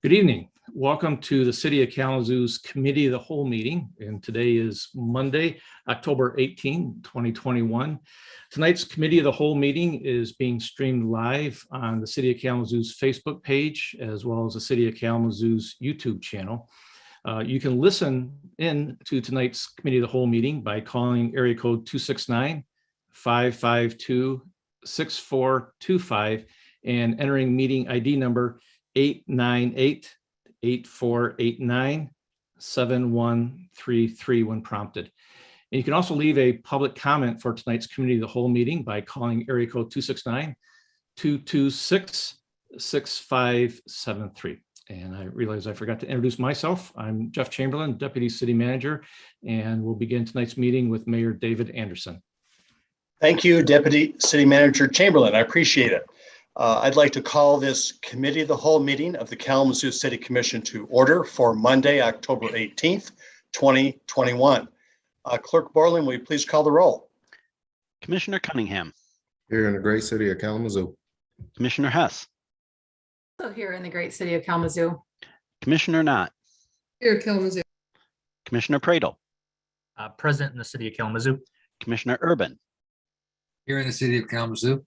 Good evening. Welcome to the City of Kalamazoo's Committee of the Whole meeting. And today is Monday, October 18, 2021. Tonight's Committee of the Whole meeting is being streamed live on the City of Kalamazoo's Facebook page, as well as the City of Kalamazoo's YouTube channel. You can listen in to tonight's Committee of the Whole meeting by calling area code 269-552-6425 and entering meeting ID number 898-8489-7133 when prompted. And you can also leave a public comment for tonight's Committee of the Whole meeting by calling area code 269-226-6573. And I realize I forgot to introduce myself. I'm Jeff Chamberlain, Deputy City Manager, and we'll begin tonight's meeting with Mayor David Anderson. Thank you, Deputy City Manager Chamberlain. I appreciate it. I'd like to call this Committee of the Whole meeting of the Kalamazoo City Commission to order for Monday, October 18th, 2021. Clerk Borland, will you please call the roll? Commissioner Cunningham. Here in the great city of Kalamazoo. Commissioner Hess. Also here in the great city of Kalamazoo. Commissioner Knott. Here, Kalamazoo. Commissioner Pradle. Present in the city of Kalamazoo. Commissioner Urban. Here in the city of Kalamazoo.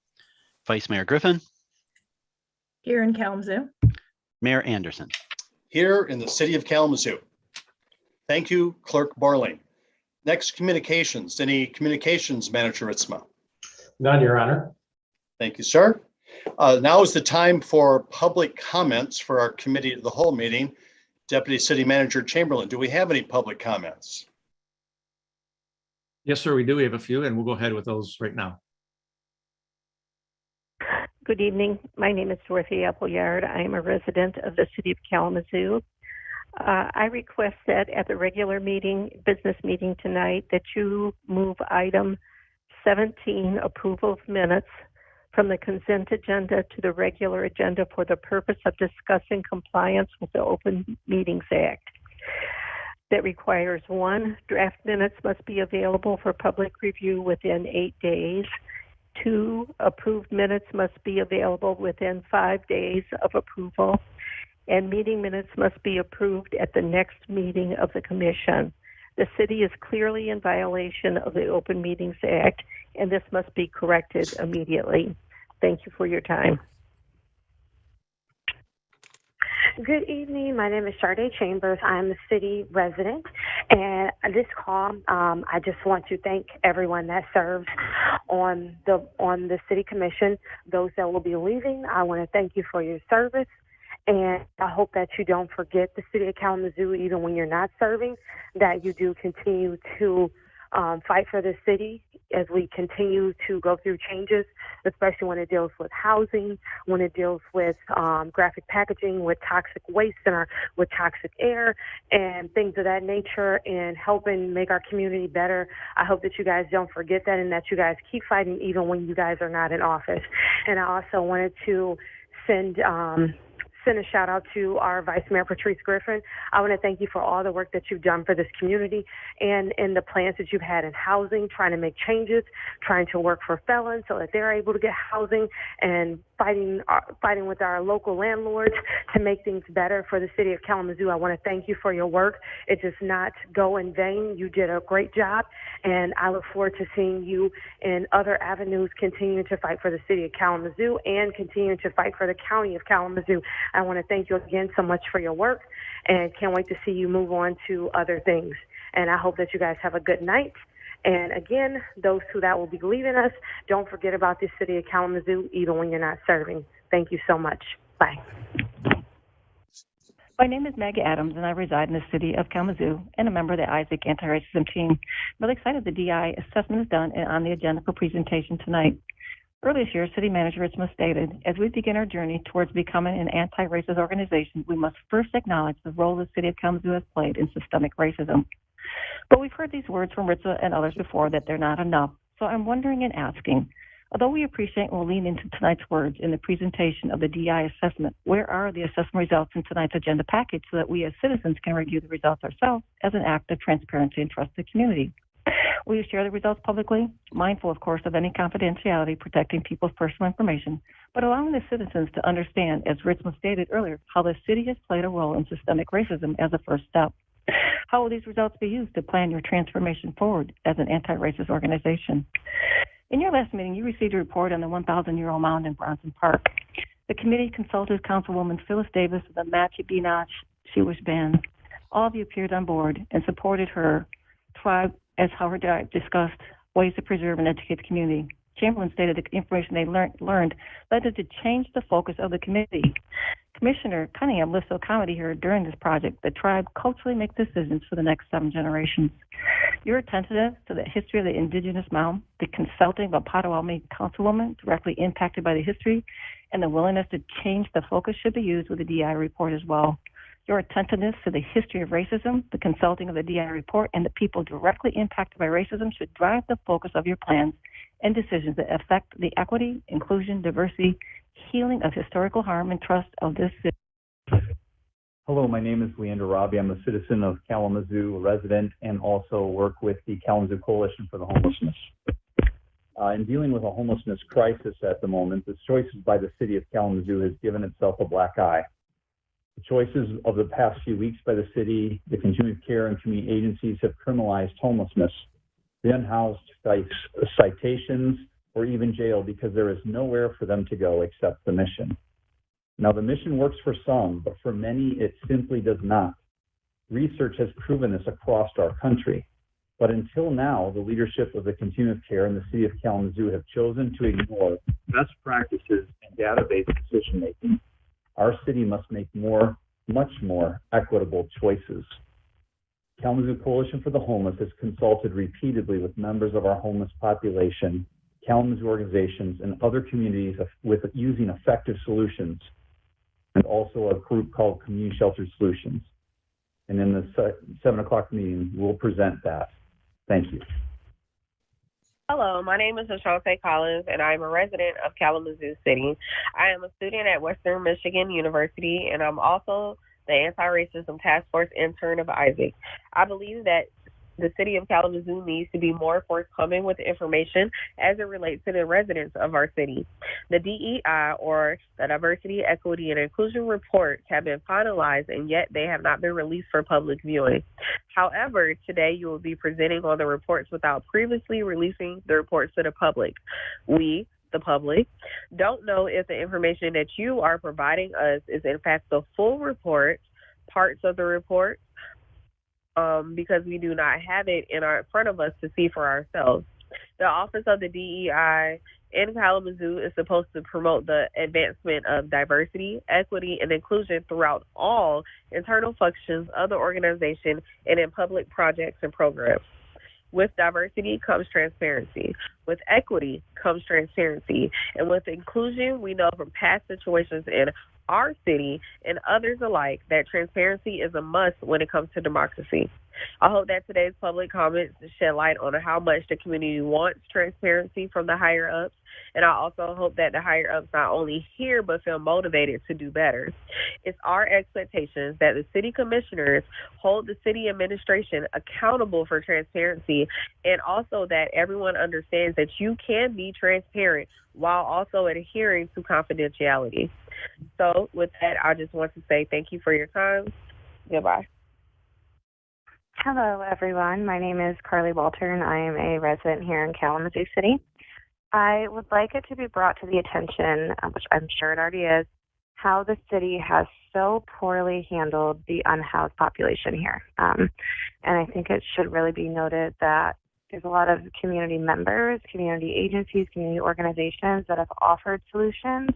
Vice Mayor Griffin. Here in Kalamazoo. Mayor Anderson. Here in the city of Kalamazoo. Thank you, Clerk Borling. Next, communications. Any communications, Manager Ritzma? None, Your Honor. Thank you, sir. Now is the time for public comments for our Committee of the Whole meeting. Deputy City Manager Chamberlain, do we have any public comments? Yes, sir, we do. We have a few, and we'll go ahead with those right now. Good evening. My name is Dorothy Appleyard. I am a resident of the city of Kalamazoo. I request that at the regular business meeting tonight, that you move item 17, approval of minutes, from the consent agenda to the regular agenda for the purpose of discussing compliance with the Open Meetings Act. That requires: 1, draft minutes must be available for public review within 8 days. 2, approved minutes must be available within 5 days of approval, and meeting minutes must be approved at the next meeting of the commission. The city is clearly in violation of the Open Meetings Act, and this must be corrected immediately. Thank you for your time. Good evening. My name is Chardee Chambers. I am a city resident, and this call, I just want to thank everyone that serves on the city commission. Those that will be leaving, I want to thank you for your service, and I hope that you don't forget the city of Kalamazoo, even when you're not serving, that you do continue to fight for the city as we continue to go through changes, especially when it deals with housing, when it deals with graphic packaging, with toxic waste with toxic air and things of that nature, and helping make our community better. I hope that you guys don't forget that, and that you guys keep fighting even when you guys are not in office. And I also wanted to send a shout out to our Vice Mayor Patrice Griffin. I want to thank you for all the work that you've done for this community, and in the plans that you've had in housing, trying to make changes, trying to work for felons so that they're able to get housing, and fighting with our local landlords to make things better for the city of Kalamazoo. I want to thank you for your work. It does not go in vain. You did a great job, and I look forward to seeing you in other avenues continuing to fight for the city of Kalamazoo and continuing to fight for the county of Kalamazoo. I want to thank you again so much for your work, and can't wait to see you move on to other things. And I hope that you guys have a good night. And again, those that will be leaving us, don't forget about the city of Kalamazoo, even when you're not serving. Thank you so much. Bye. My name is Meg Adams, and I reside in the city of Kalamazoo and a member of the Isaac Anti-Racism Team. I'm really excited the DI assessment is done and on the agenda for presentation tonight. Earlier this year, City Manager Ritzma stated, as we begin our journey towards becoming an anti-racist organization, we must first acknowledge the role the city of Kalamazoo has played in systemic racism. But we've heard these words from Ritzma and others before that they're not enough. So I'm wondering and asking, although we appreciate and will lean into tonight's words in the presentation of the DI assessment, where are the assessment results in tonight's agenda package so that we as citizens can review the results ourselves as an act of transparency and trust the community? Will you share the results publicly? Mindful, of course, of any confidentiality, protecting people's personal information, but allowing the citizens to understand, as Richmond stated earlier, how the city has played a role in systemic racism as a first step. How will these results be used to plan your transformation forward as an anti-racist organization? In your last meeting, you received a report on the 1,000-year-old mound in Bronson Park. The committee consulted Councilwoman Phyllis Davis of the Matcha Shewish Band. All of you appeared on board and supported her tribe as Howard discussed ways to preserve and educate the community. Chamberlain stated the information they learned led them to change the focus of the committee. Commissioner Cunningham listed a comedy here during this project. The tribe culturally make decisions for the next 7 generations. Your attentiveness to the history of the indigenous mound, the consulting of a Potawatomi councilwoman directly impacted by the history, and the willingness to change the focus should be used with the DI report as well. Your attentiveness to the history of racism, the consulting of the DI report, and the people directly impacted by racism should drive the focus of your plans and decisions that affect the equity, inclusion, diversity, healing of historical harm and trust of this city. Hello, my name is Leander Robbie. I'm a citizen of Kalamazoo, a resident, and also work with the Kalamazoo Coalition for the Homelessness. In dealing with a homelessness crisis at the moment, the choices by the city of Kalamazoo has given itself a black eye. The choices of the past few weeks by the city, the continuing care and community agencies have criminalized homelessness. The unhoused face citations or even jail because there is nowhere for them to go except the mission. Now, the mission works for some, but for many, it simply does not. Research has proven this across our country. But until now, the leadership of the continuum of care in the city of Kalamazoo have chosen to ignore best practices and database decision-making. Our city must make much more equitable choices. Kalamazoo Coalition for the Homeless has consulted repeatedly with members of our homeless population, Kalamazoo organizations, and other communities with using effective solutions, and also a group called Community Shelter Solutions. And in the 7 o'clock meeting, we'll present that. Thank you. Hello, my name is Ashante Collins, and I am a resident of Kalamazoo City. I am a student at Western Michigan University, and I'm also the Anti-Racism Task Force intern of Isaac. I believe that the city of Kalamazoo needs to be more forthcoming with information as it relates to the residents of our city. The DEI, or the Diversity, Equity, and Inclusion reports have been finalized, and yet they have not been released for public viewing. However, today you will be presenting on the reports without previously releasing the reports to the public. We, the public, don't know if the information that you are providing us is in fact the full report, parts of the report, because we do not have it in front of us to see for ourselves. The Office of the DEI in Kalamazoo is supposed to promote the advancement of diversity, equity, and inclusion throughout all internal functions of the organization and in public projects and programs. With diversity comes transparency. With equity comes transparency. And with inclusion, we know from past situations in our city and others alike that transparency is a must when it comes to democracy. I hope that today's public comments shed light on how much the community wants transparency from the higher ups, and I also hope that the higher ups not only hear but feel motivated to do better. It's our expectations that the city commissioners hold the city administration accountable for transparency, and also that everyone understands that you can be transparent while also adhering to confidentiality. So with that, I just want to say thank you for your time. Goodbye. Hello, everyone. My name is Carly Walter, and I am a resident here in Kalamazoo City. I would like it to be brought to the attention, which I'm sure it already is, how the city has so poorly handled the unhoused population here. And I think it should really be noted that there's a lot of community members, community agencies, community organizations that have offered solutions,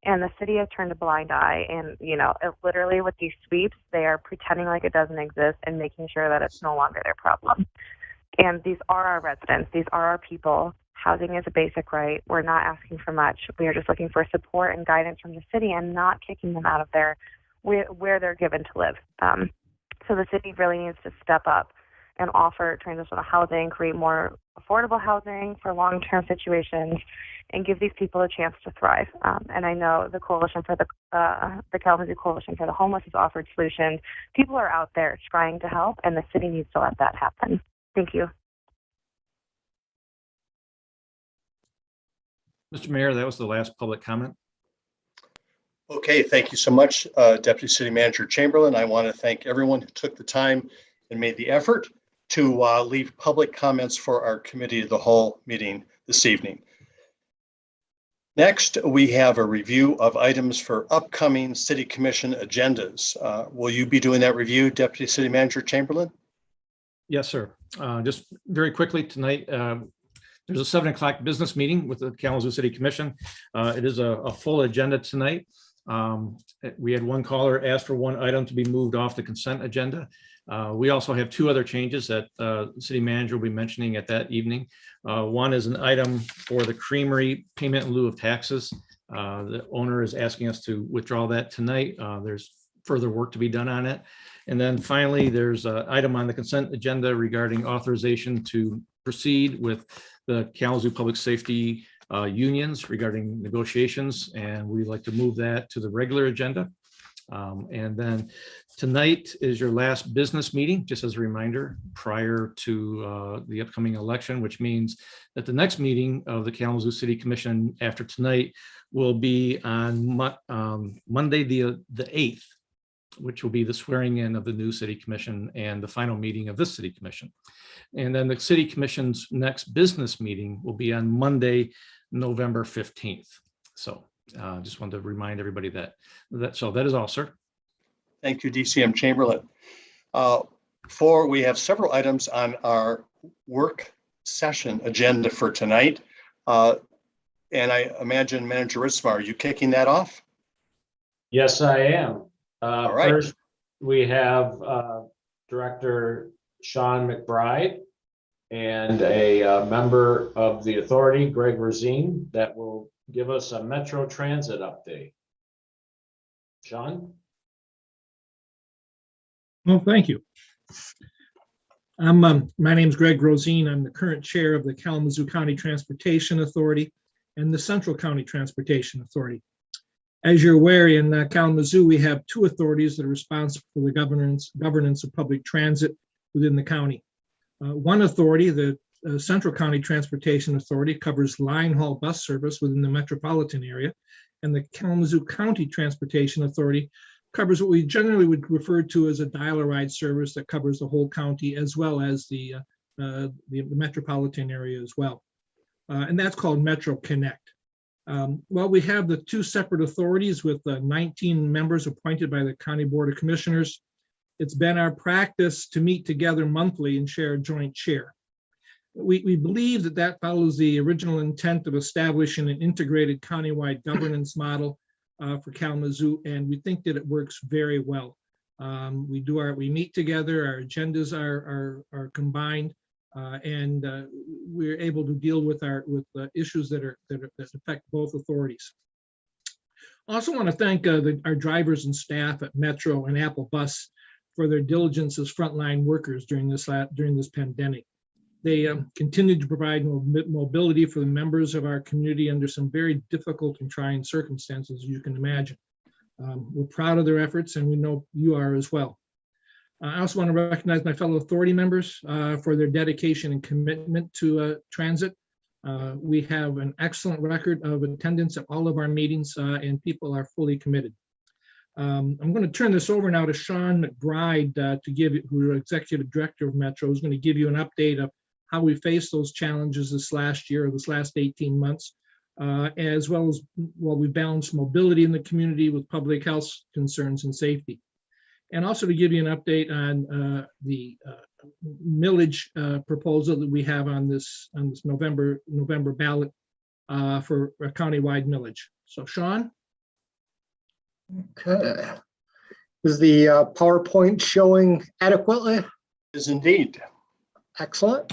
and the city has turned a blind eye. And, you know, literally with these sweeps, they are pretending like it doesn't exist and making sure that it's no longer their problem. And these are our residents. These are our people. Housing is a basic right. We're not asking for much. We are just looking for support and guidance from the city and not kicking them out of where they're given to live. So the city really needs to step up and offer transitional housing, create more affordable housing for long-term situations, and give these people a chance to thrive. And I know the coalition for the Kalamazoo Coalition for the Homeless has offered solutions. People are out there trying to help, and the city needs to let that happen. Thank you. Mr. Mayor, that was the last public comment. Okay, thank you so much, Deputy City Manager Chamberlain. I want to thank everyone who took the time and made the effort to leave public comments for our Committee of the Whole meeting this evening. Next, we have a review of items for upcoming City Commission agendas. Will you be doing that review, Deputy City Manager Chamberlain? Yes, sir. Just very quickly tonight, there's a 7 o'clock business meeting with the Kalamazoo City Commission. It is a full agenda tonight. We had one caller ask for one item to be moved off the consent agenda. We also have 2 other changes that the city manager will be mentioning at that evening. One is an item for the creamery payment in lieu of taxes. The owner is asking us to withdraw that tonight. There's further work to be done on it. And then finally, there's an item on the consent agenda regarding authorization to proceed with the Kalamazoo Public Safety unions regarding negotiations, and we'd like to move that to the regular agenda. And then tonight is your last business meeting, just as a reminder, prior to the upcoming election, which means that the next meeting of the Kalamazoo City Commission after tonight will be on Monday, the 8th, which will be the swearing in of the new City Commission and the final meeting of this City Commission. And then the City Commission's next business meeting will be on Monday, November 15th. So just wanted to remind everybody that. So that is all, sir. Thank you, DCM Chamberlain. We have several items on our work session agenda for tonight. And I imagine Manager Ritzmar, are you kicking that off? Yes, I am. All right. First, we have Director Sean McBride and a member of the authority, Gregosine, that will give us a Metro Transit update. Sean? Well, thank you. My name is Gregosine. I'm the current chair of the Kalamazoo County Transportation Authority and the Central County Transportation Authority. As you're aware, in Kalamazoo, we have 2 authorities that are responsible for the governance of public transit within the county. One authority, the Central County Transportation Authority, covers line haul bus service within the metropolitan area, and the Kalamazoo County Transportation Authority covers what we generally would refer to as a dial-a-ride service that covers the whole county as well as the metropolitan area as well. And that's called Metro Connect. Well, we have the 2 separate authorities with 19 members appointed by the County Board of Commissioners. It's been our practice to meet together monthly and share a joint chair. We believe that follows the original intent of establishing an integrated countywide governance model for Kalamazoo, and we think that it works very well. We meet together, our agendas are combined, and we're able to deal with issues that affect both authorities. I also want to thank our drivers and staff at Metro and Apple Bus for their diligence as frontline workers during this pandemic. They continue to provide mobility for the members of our community under some very difficult and trying circumstances, as you can imagine. We're proud of their efforts, and we know you are as well. I also want to recognize my fellow authority members for their dedication and commitment to transit. We have an excellent record of attendance at all of our meetings, and people are fully committed. I'm going to turn this over now to Sean McBride who is Executive Director of Metro, who's going to give you an update of how we faced those challenges this last 18 months, as well as while we balanced mobility in the community with public health concerns and safety. And also to give you an update on the millage proposal that we have on this November ballot for a countywide millage. So Sean? Okay. Is the PowerPoint showing adequately? It is indeed. Excellent.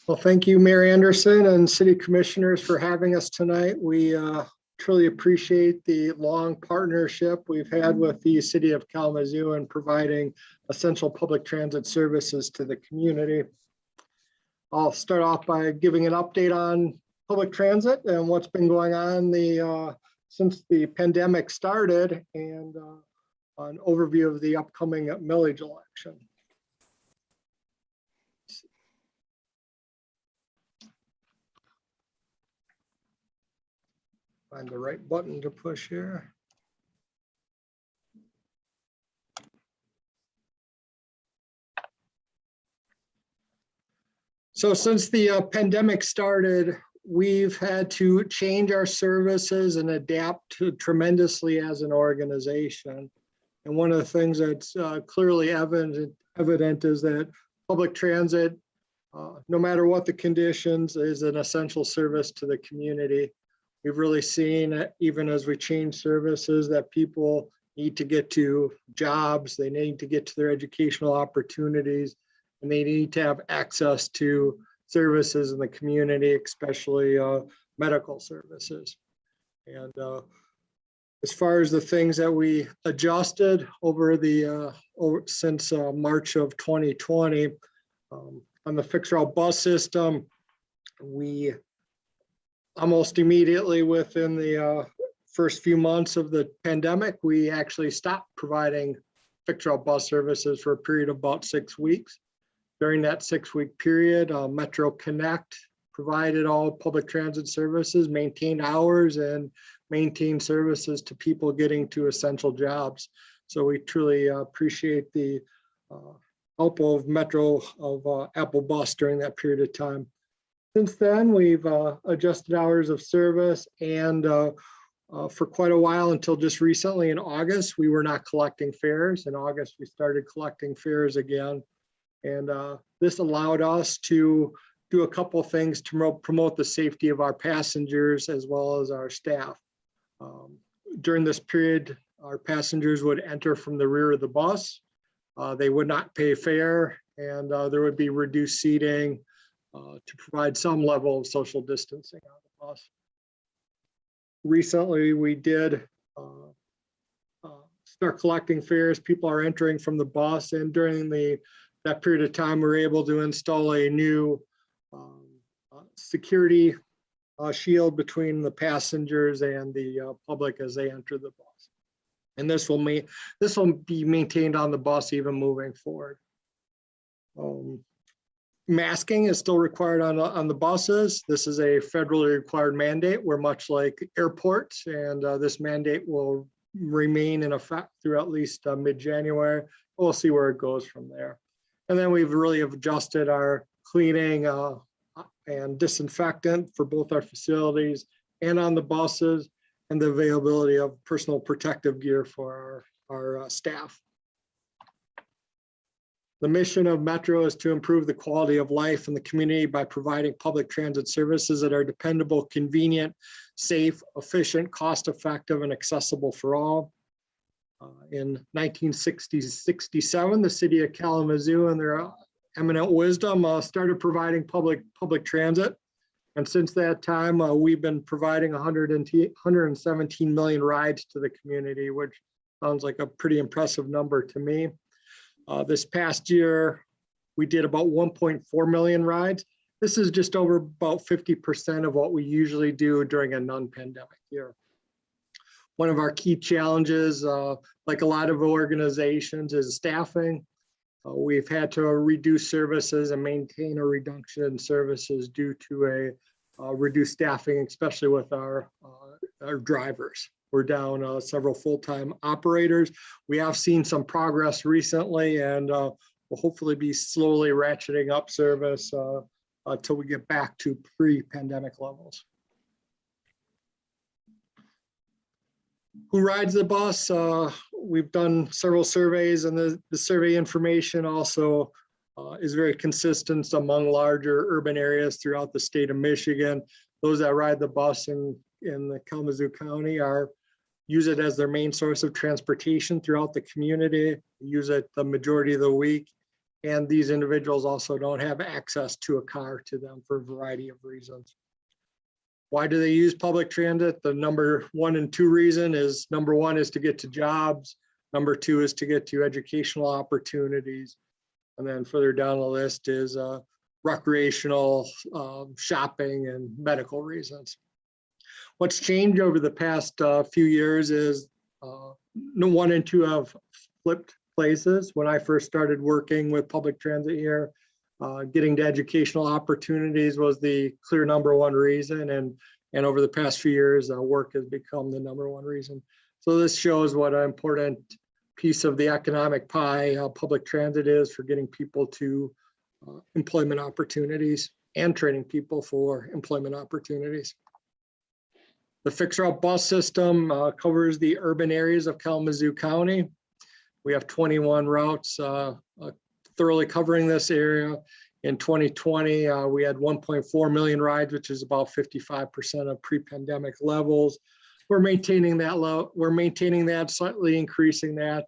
Well, thank you, Mayor Anderson and City Commissioners for having us tonight. We truly appreciate the long partnership we've had with the City of Kalamazoo in providing essential public transit services to the community. I'll start off by giving an update on public transit and what's been going on since the pandemic started, and an overview of the upcoming millage election. Find the right button to push here. So since the pandemic started, we've had to change our services and adapt to tremendously as an organization. And one of the things that's clearly evident is that public transit, no matter what the conditions, is an essential service to the community. We've really seen, even as we change services, that people need to get to jobs, they need to get to their educational opportunities, and they need to have access to services in the community, especially medical services. And as far as the things that we adjusted over since March of 2020, on the fixed route bus system, we almost immediately within the first few months of the pandemic, we actually stopped providing fixed route bus services for a period of about 6 weeks. During that 6-week period, Metro Connect provided all public transit services, maintained hours, and maintained services to people getting to essential jobs. So we truly appreciate the help of Metro, of Apple Bus during that period of time. Since then, we've adjusted hours of service, and for quite a while, until just recently in August, we were not collecting fares. In August, we started collecting fares again. And this allowed us to do a couple of things to promote the safety of our passengers as well as our staff. During this period, our passengers would enter from the rear of the bus. They would not pay fare, and there would be reduced seating to provide some level of social distancing on the bus. Recently, we did start collecting fares. People are entering from the bus, and during that period of time, we were able to install a new security shield between the passengers and the public as they enter the bus. And this will be maintained on the bus even moving forward. Masking is still required on the buses. This is a federally required mandate. We're much like airports, and this mandate will remain in effect through at least mid-January. We'll see where it goes from there. And then we've really adjusted our cleaning and disinfectant for both our facilities and on the buses, and the availability of personal protective gear for our staff. The mission of Metro is to improve the quality of life in the community by providing public transit services that are dependable, convenient, safe, efficient, cost-effective, and accessible for all. In 1967, the city of Kalamazoo, in their eminent wisdom, started providing public transit. And since that time, we've been providing 117 million rides to the community, which sounds like a pretty impressive number to me. This past year, we did about 1.4 million rides. This is just over about 50% of what we usually do during a non-pandemic year. One of our key challenges, like a lot of organizations, is staffing. We've had to reduce services and maintain a reduction in services due to a reduced staffing, especially with our drivers. We're down several full-time operators. We have seen some progress recently, and we'll hopefully be slowly ratcheting up service until we get back to pre-pandemic levels. Who rides the bus? We've done several surveys, and the survey information also is very consistent among larger urban areas throughout the state of Michigan. Those that ride the bus in the Kalamazoo County use it as their main source of transportation throughout the community, use it the majority of the week. And these individuals also don't have access to a car to them for a variety of reasons. Why do they use public transit? The number 1 and 2 reason is, number 1 is to get to jobs. Number 2 is to get to educational opportunities. And then further down the list is recreational, shopping, and medical reasons. What's changed over the past few years is 1 and 2 have flipped places. When I first started working with public transit here, getting to educational opportunities was the clear number 1 reason, and And over the past few years, work has become the #1 reason. So this shows what an important piece of the economic pie public transit is for getting people to employment opportunities and training people for employment opportunities. The fixed route bus system covers the urban areas of Kalamazoo County. We have 21 routes thoroughly covering this area. In 2020, we had 1.4 million rides, which is about 55% of pre-pandemic levels. We're maintaining that low. We're maintaining that, slightly increasing that.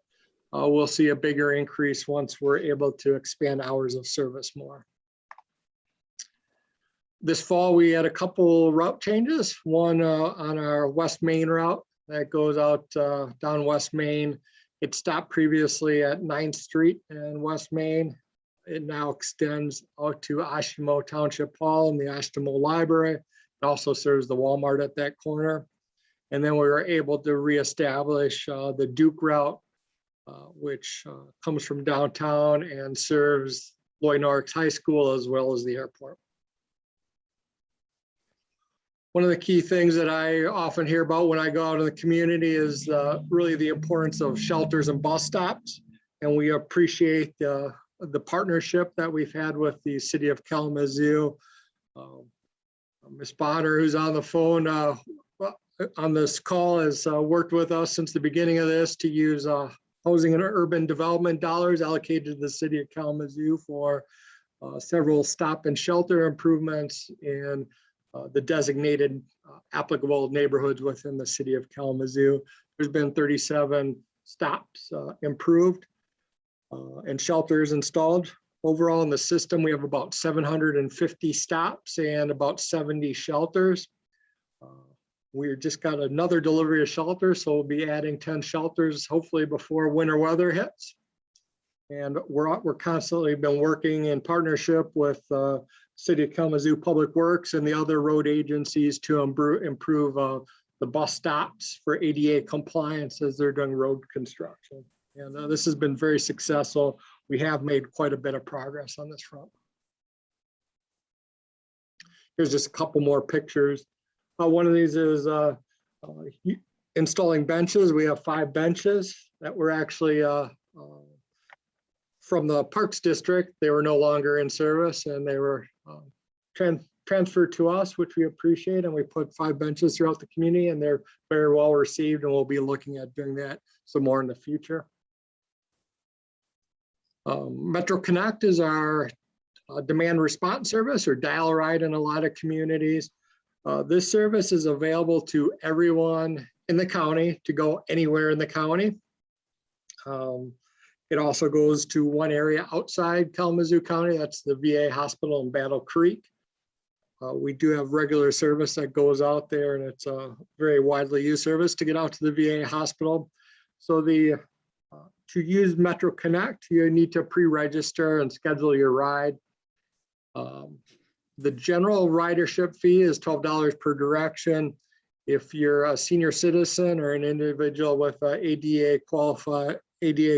We'll see a bigger increase once we're able to expand hours of service more. This fall, we had a couple route changes. One on our West Main route that goes out down West Main. It stopped previously at 9th Street and West Main. It now extends out to Ashimo Township Hall and the Ashimo Library. It also serves the Walmart at that corner. And then we were able to reestablish the Duke route, which comes from downtown and serves Lloyd Norris High School as well as the airport. One of the key things that I often hear about when I go out in the community is really the importance of shelters and bus stops. And we appreciate the partnership that we've had with the city of Kalamazoo. Ms. Bonner, who's on the phone on this call, has worked with us since the beginning of this to use housing and urban development dollars allocated to the city of Kalamazoo for several stop and shelter improvements in the designated applicable neighborhoods within the city of Kalamazoo. There's been 37 stops improved and shelters installed. Overall in the system, we have about 750 stops and about 70 shelters. We just got another delivery of shelters, so we'll be adding 10 shelters hopefully before winter weather hits. And we're constantly been working in partnership with City of Kalamazoo Public Works and the other road agencies to improve the bus stops for ADA compliance as they're doing road construction. And this has been very successful. We have made quite a bit of progress on this front. Here's just a couple more pictures. One of these is installing benches. We have 5 benches that were actually from the Parks District. They were no longer in service and they were transferred to us, which we appreciate. And we put 5 benches throughout the community and they're very well received, and we'll be looking at doing that some more in the future. Metro Connect is our demand response service, or dial ride in a lot of communities. This service is available to everyone in the county to go anywhere in the county. It also goes to one area outside Kalamazoo County. That's the VA hospital in Battle Creek. We do have regular service that goes out there, and it's a very widely used service to get out to the VA hospital. So to use Metro Connect, you need to pre-register and schedule your ride. The general ridership fee is $12 per direction. If you're a senior citizen or an individual with ADA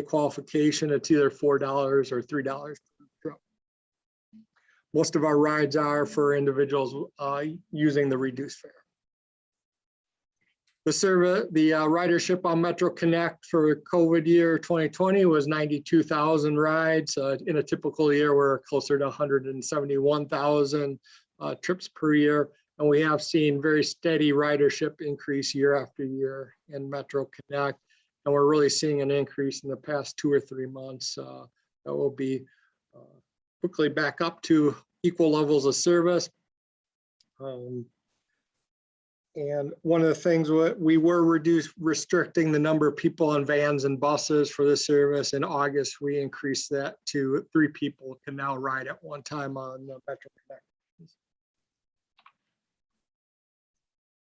qualification, it's either $4 or $3 per trip. Most of our rides are for individuals using the reduced fare. The ridership on Metro Connect for COVID year 2020 was 92,000 rides. In a typical year, we're closer to 171,000 trips per year. And we have seen very steady ridership increase year after year in Metro Connect. And we're really seeing an increase in the past 2 or 3 months that will be quickly back up to equal levels of service. And one of the things we were restricting the number of people on vans and buses for this service. In August, we increased that to 3 people can now ride at one time on the Metro Connect.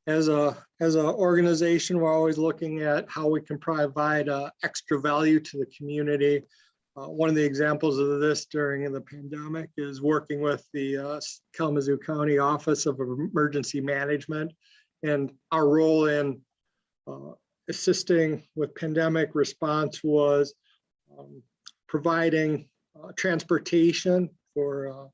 As an organization, we're always looking at how we can provide extra value to the community. One of the examples of this during the pandemic is working with the Kalamazoo County Office of Emergency Management. And our role in assisting with pandemic response was providing transportation for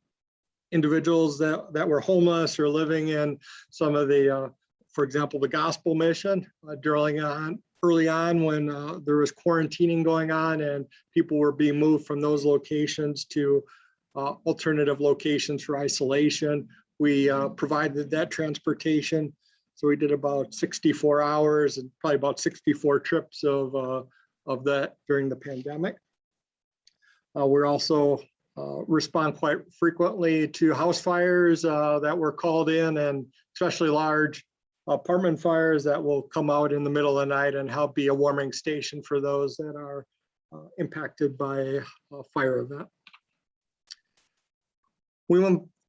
individuals that were homeless or living in some of the For example, the gospel mission early on when there was quarantining going on and people were being moved from those locations to alternative locations for isolation. We provided that transportation. So we did about 64 hours and probably about 64 trips of that during the pandemic. We're also respond quite frequently to house fires that were called in, and especially large apartment fires that will come out in the middle of the night and help be a warming station for those that are impacted by a fire event.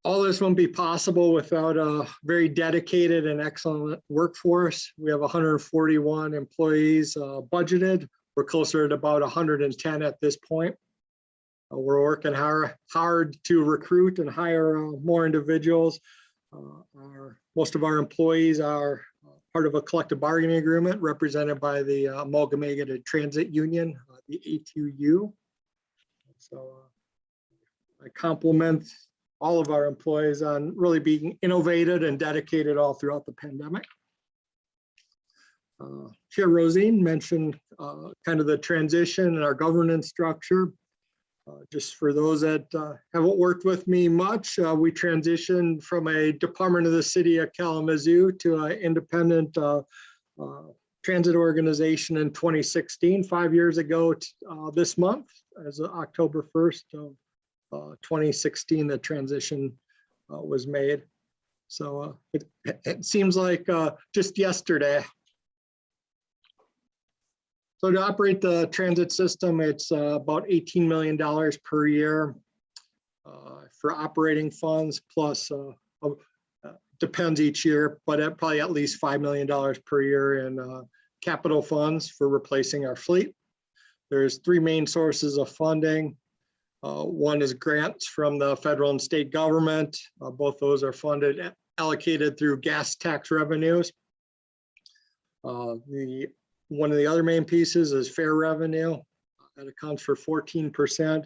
All this won't be possible without a very dedicated and excellent workforce. We have 141 employees budgeted. We're closer to about 110 at this point. We're working hard to recruit and hire more individuals. Most of our employees are part of a collective bargaining agreement represented by the Amalgamated Transit Union, the ATU. So I compliment all of our employees on really being innovative and dedicated all throughout the pandemic. Chair Rosine mentioned kind of the transition in our governance structure. Just for those that haven't worked with me much, we transitioned from a department of the city of Kalamazoo to an independent transit organization in 2016, 5 years ago this month, as of October 1st of 2016, the transition was made. So it seems like just yesterday. So to operate the transit system, it's about $18 million per year for operating funds, plus depends each year, but probably at least $5 million per year in capital funds for replacing our fleet. There's three main sources of funding. One is grants from the federal and state government. Both those are funded, allocated through gas tax revenues. One of the other main pieces is fare revenue. That accounts for 14%.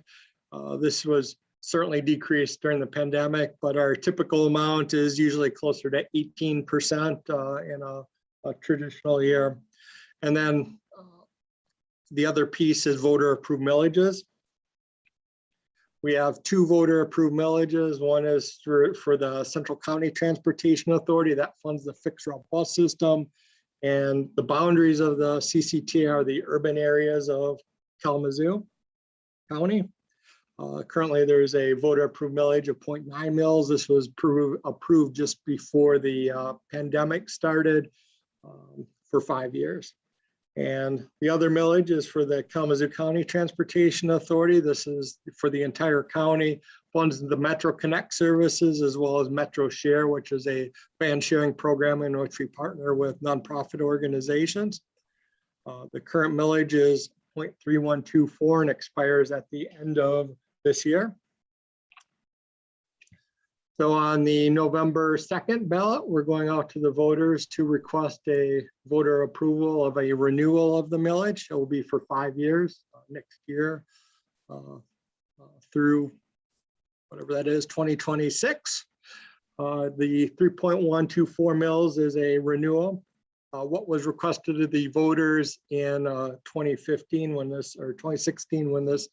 This was certainly decreased during the pandemic, but our typical amount is usually closer to 18% in a traditional year. And then the other piece is voter approved millages. We have two voter approved millages. One is for the Central County Transportation Authority that funds the fixed route bus system. And the boundaries of the CCT are the urban areas of Kalamazoo County. Currently, there's a voter approved millage of 0.9 mils. This was approved just before the pandemic started for 5 years. And the other millage is for the Kalamazoo County Transportation Authority. This is for the entire county, funds the Metro Connect services, as well as Metro Share, which is a van sharing program in which we partner with nonprofit organizations. The current millage is 0.3124 and expires at the end of this year. So on the November 2nd ballot, we're going out to the voters to request a voter approval of a renewal of the millage. It will be for 5 years next year through whatever that is, 2026. The 3.124 mils is a renewal. What was requested of the voters in 2015 when this, or 2016 when this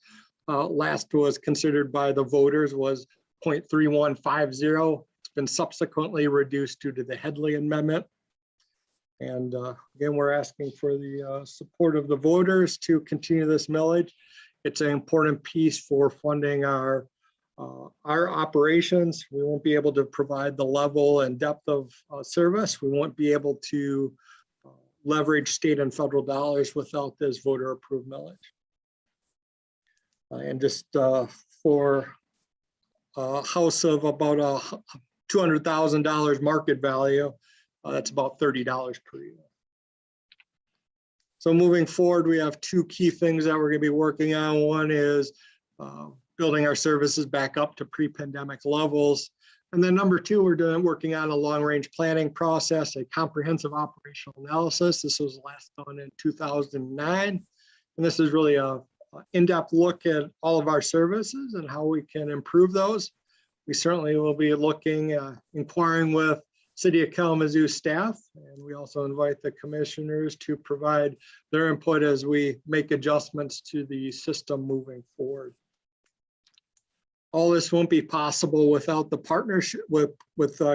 last was considered by the voters was 0.3150. It's been subsequently reduced due to the Headley Amendment. And again, we're asking for the support of the voters to continue this millage. It's an important piece for funding our operations. We won't be able to provide the level and depth of service. We won't be able to leverage state and federal dollars without this voter approved millage. And just for a house of about $200,000 market value, that's about $30 per year. So moving forward, we have two key things that we're going to be working on. One is building our services back up to pre-pandemic levels. And then number two, we're working on a long-range planning process, a comprehensive operational analysis. This was last done in 2009. And this is really a in-depth look at all of our services and how we can improve those. We certainly will be looking, inquiring with City of Kalamazoo staff. And we also invite the commissioners to provide their input as we make adjustments to the system moving forward. All this won't be possible without the partnership with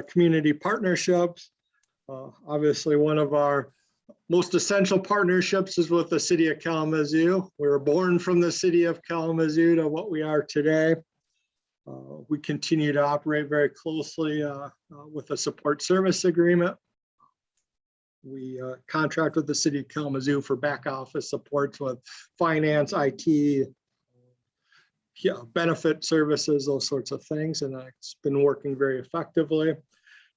community partnerships. Obviously, one of our most essential partnerships is with the City of Kalamazoo. We were born from the City of Kalamazoo to what we are today. We continue to operate very closely with a support service agreement. We contract with the City of Kalamazoo for back office supports with finance, IT, benefit services, those sorts of things, and it's been working very effectively.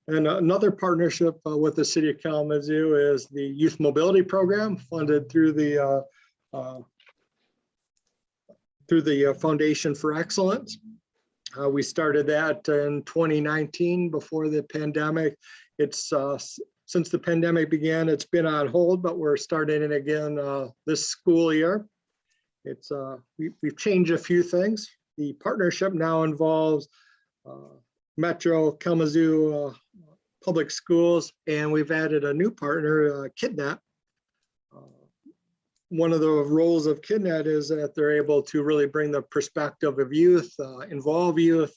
And another partnership with the City of Kalamazoo is the Youth Mobility Program, funded through the Foundation for Excellence. We started that in 2019 before the pandemic. It's since the pandemic began, it's been on hold, but we're starting it again this school year. It's we've changed a few things. The partnership now involves Metro Kalamazoo Public Schools, and we've added a new partner, KidNet. One of the roles of KidNet is that they're able to really bring the perspective of youth, involve youth,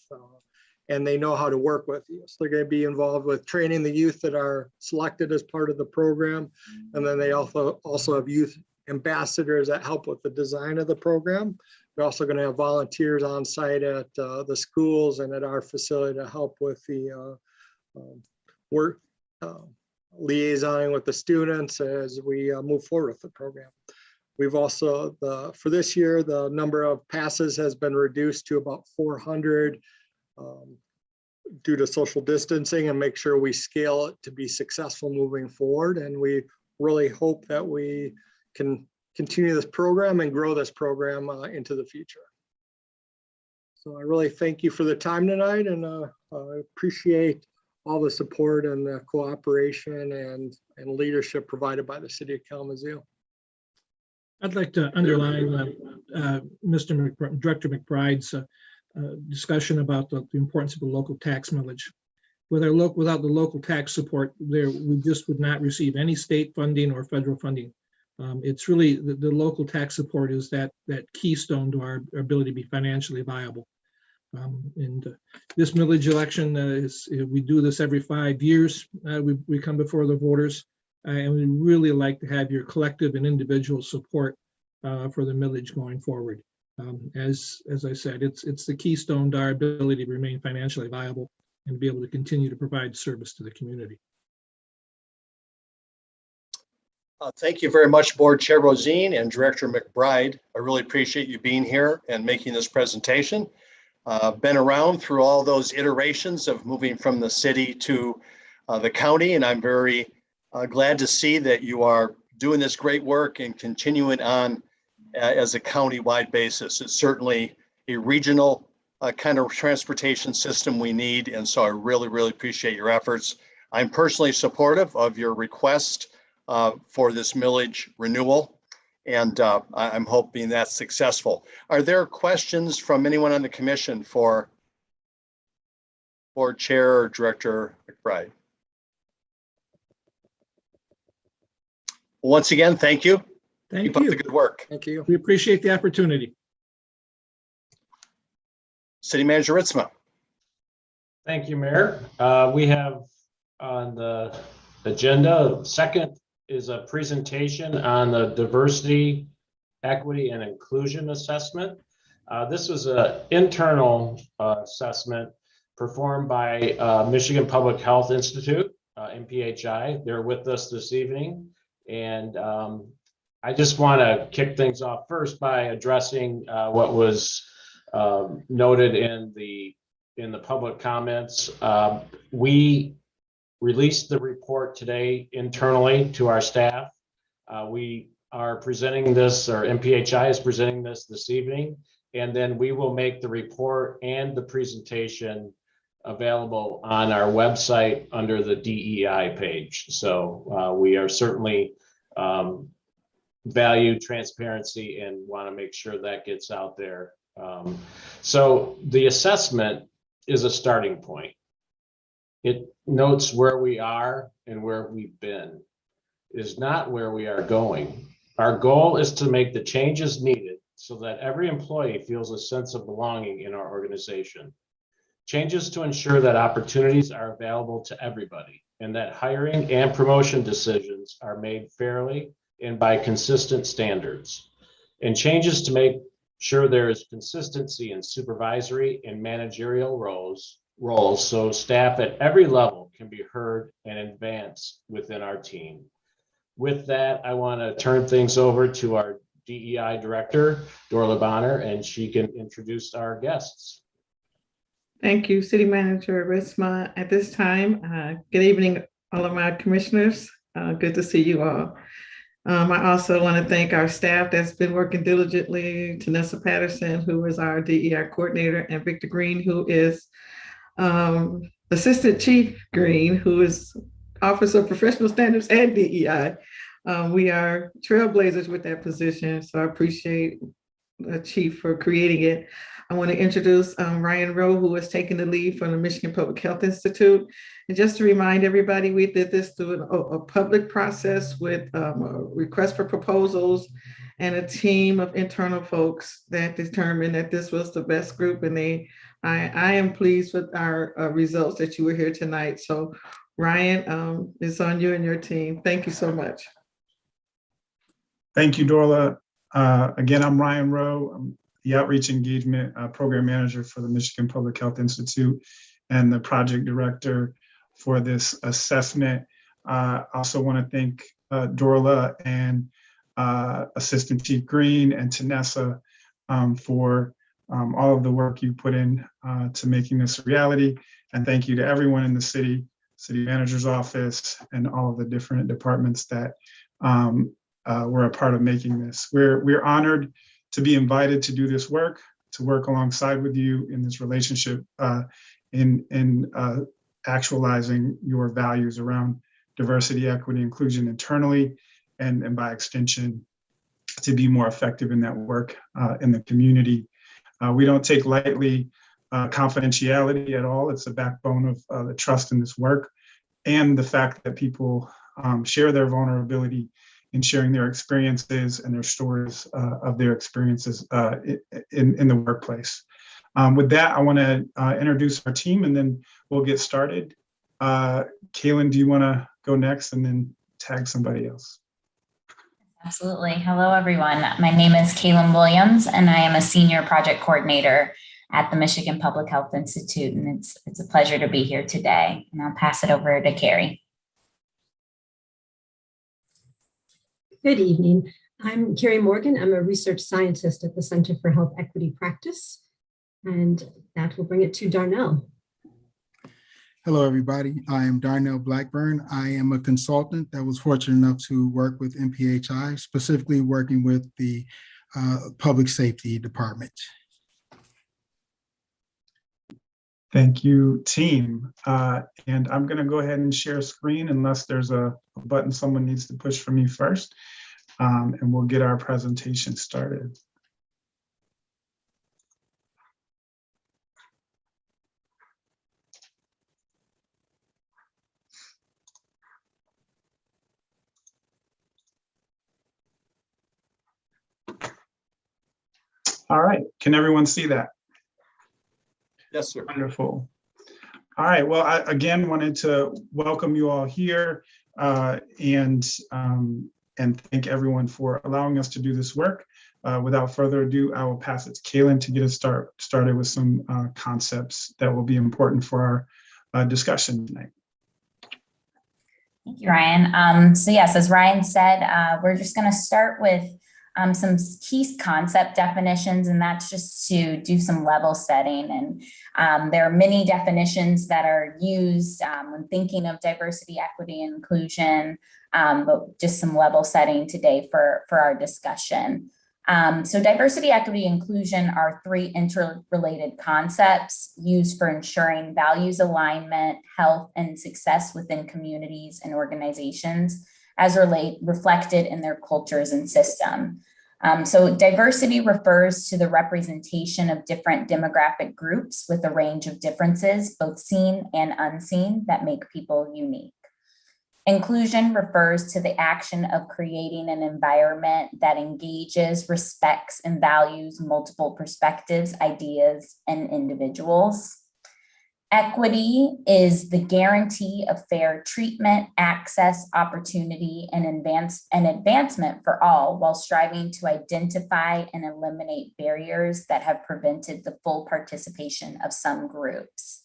and they know how to work with youth. So they're going to be involved with training the youth that are selected as part of the program, and then they also have youth ambassadors that help with the design of the program. We're also going to have volunteers on site at the schools and at our facility to help with the work liaisoning with the students as we move forward with the program. We've also, for this year, the number of passes has been reduced to about 400 due to social distancing, and make sure we scale it to be successful moving forward. And we really hope that we can continue this program and grow this program into the future. So I really thank you for the time tonight, and I appreciate all the support and the cooperation and leadership provided by the City of Kalamazoo. I'd like to underline Director McBride's discussion about the importance of the local tax millage. Without the local tax support, we just would not receive any state funding or federal funding. It's really the local tax support is that keystone to our ability to be financially viable. This millage election we do this every 5 years. We come before the voters, and we really like to have your collective and individual support for the millage going forward. As I said, it's the keystone to our ability to remain financially viable and be able to continue to provide service to the community. Thank you very much, Board Chair Rosine and Director McBride. I really appreciate you being here and making this presentation. Been around through all those iterations of moving from the city to the county, and I'm very glad to see that you are doing this great work and continuing on as a county-wide basis. It's certainly a regional kind of transportation system we need, and so I really, really appreciate your efforts. I'm personally supportive of your request for this millage renewal, and I'm hoping that's successful. Are there questions from anyone on the commission for Board Chair or Director McBride? Once again, thank you. Thank Keep you. up the good work. Thank you. We appreciate the opportunity. City Manager Ritzma. Thank you, Mayor. We have on the agenda, second is a presentation on the diversity, equity, and inclusion assessment. This was an internal assessment performed by Michigan Public Health Institute, MPHI. They're with us this evening. And I just want to kick things off first by addressing what was noted in the public comments. We released the report today internally to our staff. We are presenting this, or MPHI is presenting this evening, and then we will make the report and the presentation available on our website under the DEI page. So we are certainly value transparency and want to make sure that gets out there. So the assessment is a starting point. It notes where we are and where we've been. It is not where we are going. Our goal is to make the changes needed so that every employee feels a sense of belonging in our organization. Changes to ensure that opportunities are available to everybody and that hiring and promotion decisions are made fairly and by consistent standards. And changes to make sure there is consistency in supervisory and managerial roles so staff at every level can be heard and advance within our team. With that, I want to turn things over to our DEI director, Dorla Bonner, and she can introduce our guests. Thank you, City Manager Risma. At this time, good evening, all of my commissioners. Good to see you all. I also want to thank our staff that's been working diligently, Tanessa Patterson, who is our DEI coordinator, and Victor Green, who is Assistant Chief Green, who is Officer of Professional Standards and DEI. We are trailblazers with that position, so I appreciate the Chief for creating it. I want to introduce Ryan Rowe, who is taking the lead from the Michigan Public Health Institute. And just to remind everybody, we did this through a public process with a request for proposals and a team of internal folks that determined that this was the best group. And I am pleased with our results that you were here tonight. So Ryan, it's on you and your team. Thank you so much. Thank you, Dorla. Again, I'm Ryan Rowe. I'm the Outreach Engagement Program Manager for the Michigan Public Health Institute and the project director for this assessment. I also want to thank Dorla and Assistant Chief Green and Tanessa for all of the work you put in to making this a reality. And thank you to everyone in the city manager's office, and all of the different departments that were a part of making this. We're honored to be invited to do this work, to work alongside with you in this relationship in actualizing your values around diversity, equity, inclusion internally, and by extension, to be more effective in that work in the community. We don't take lightly confidentiality at all. It's the backbone of the trust in this work, and the fact that people share their vulnerability in sharing their experiences and their stories of their experiences in the workplace. With that, I want to introduce our team, and then we'll get started. Kaylin, do you want to go next and then tag somebody else? Absolutely. Hello, everyone. My name is Kaylin Williams, and I am a senior project coordinator at the Michigan Public Health Institute, and it's a pleasure to be here today. And I'll pass it over to Carrie. Good evening. I'm Carrie Morgan. I'm a research scientist at the Center for Health Equity Practice, and that will bring it to Darnell. Hello, everybody. I am Darnell Blackburn. I am a consultant that was fortunate enough to work with MPHI, specifically working with the Public Safety Department. Thank you, team. And I'm going to go ahead and share screen unless there's a button someone needs to push for me first, and we'll get our presentation started. All right, can everyone see that? Yes, sir. Wonderful. All right, well, I again wanted to welcome you all here and thank everyone for allowing us to do this work. Without further ado, I will pass it to Kaylin to get us started with some concepts that will be important for our discussion tonight. Thank you, Ryan. So yes, as Ryan said, we're just going to start with some key concept definitions, and that's just to do some level setting. And there are many definitions that are used when thinking of diversity, equity, and inclusion, but just some level setting today for our discussion. So diversity, equity, inclusion are three interrelated concepts used for ensuring values alignment, health, and success within communities and organizations as reflected in their cultures and system. So diversity refers to the representation of different demographic groups with a range of differences, both seen and unseen, that make people unique. Inclusion refers to the action of creating an environment that engages, respects, and values multiple perspectives, ideas, and individuals. Equity is the guarantee of fair treatment, access, opportunity, and advancement for all, while striving to identify and eliminate barriers that have prevented the full participation of some groups.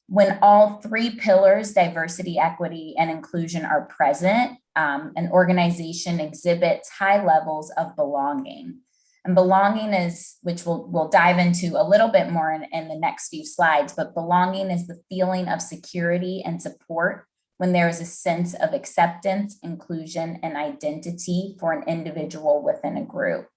When all three pillars, diversity, equity, and inclusion, are present, an organization exhibits high levels of belonging. And belonging is, which we'll dive into a little bit more in the next few slides, but belonging is the feeling of security and support when there is a sense of acceptance, inclusion, and identity for an individual within a group.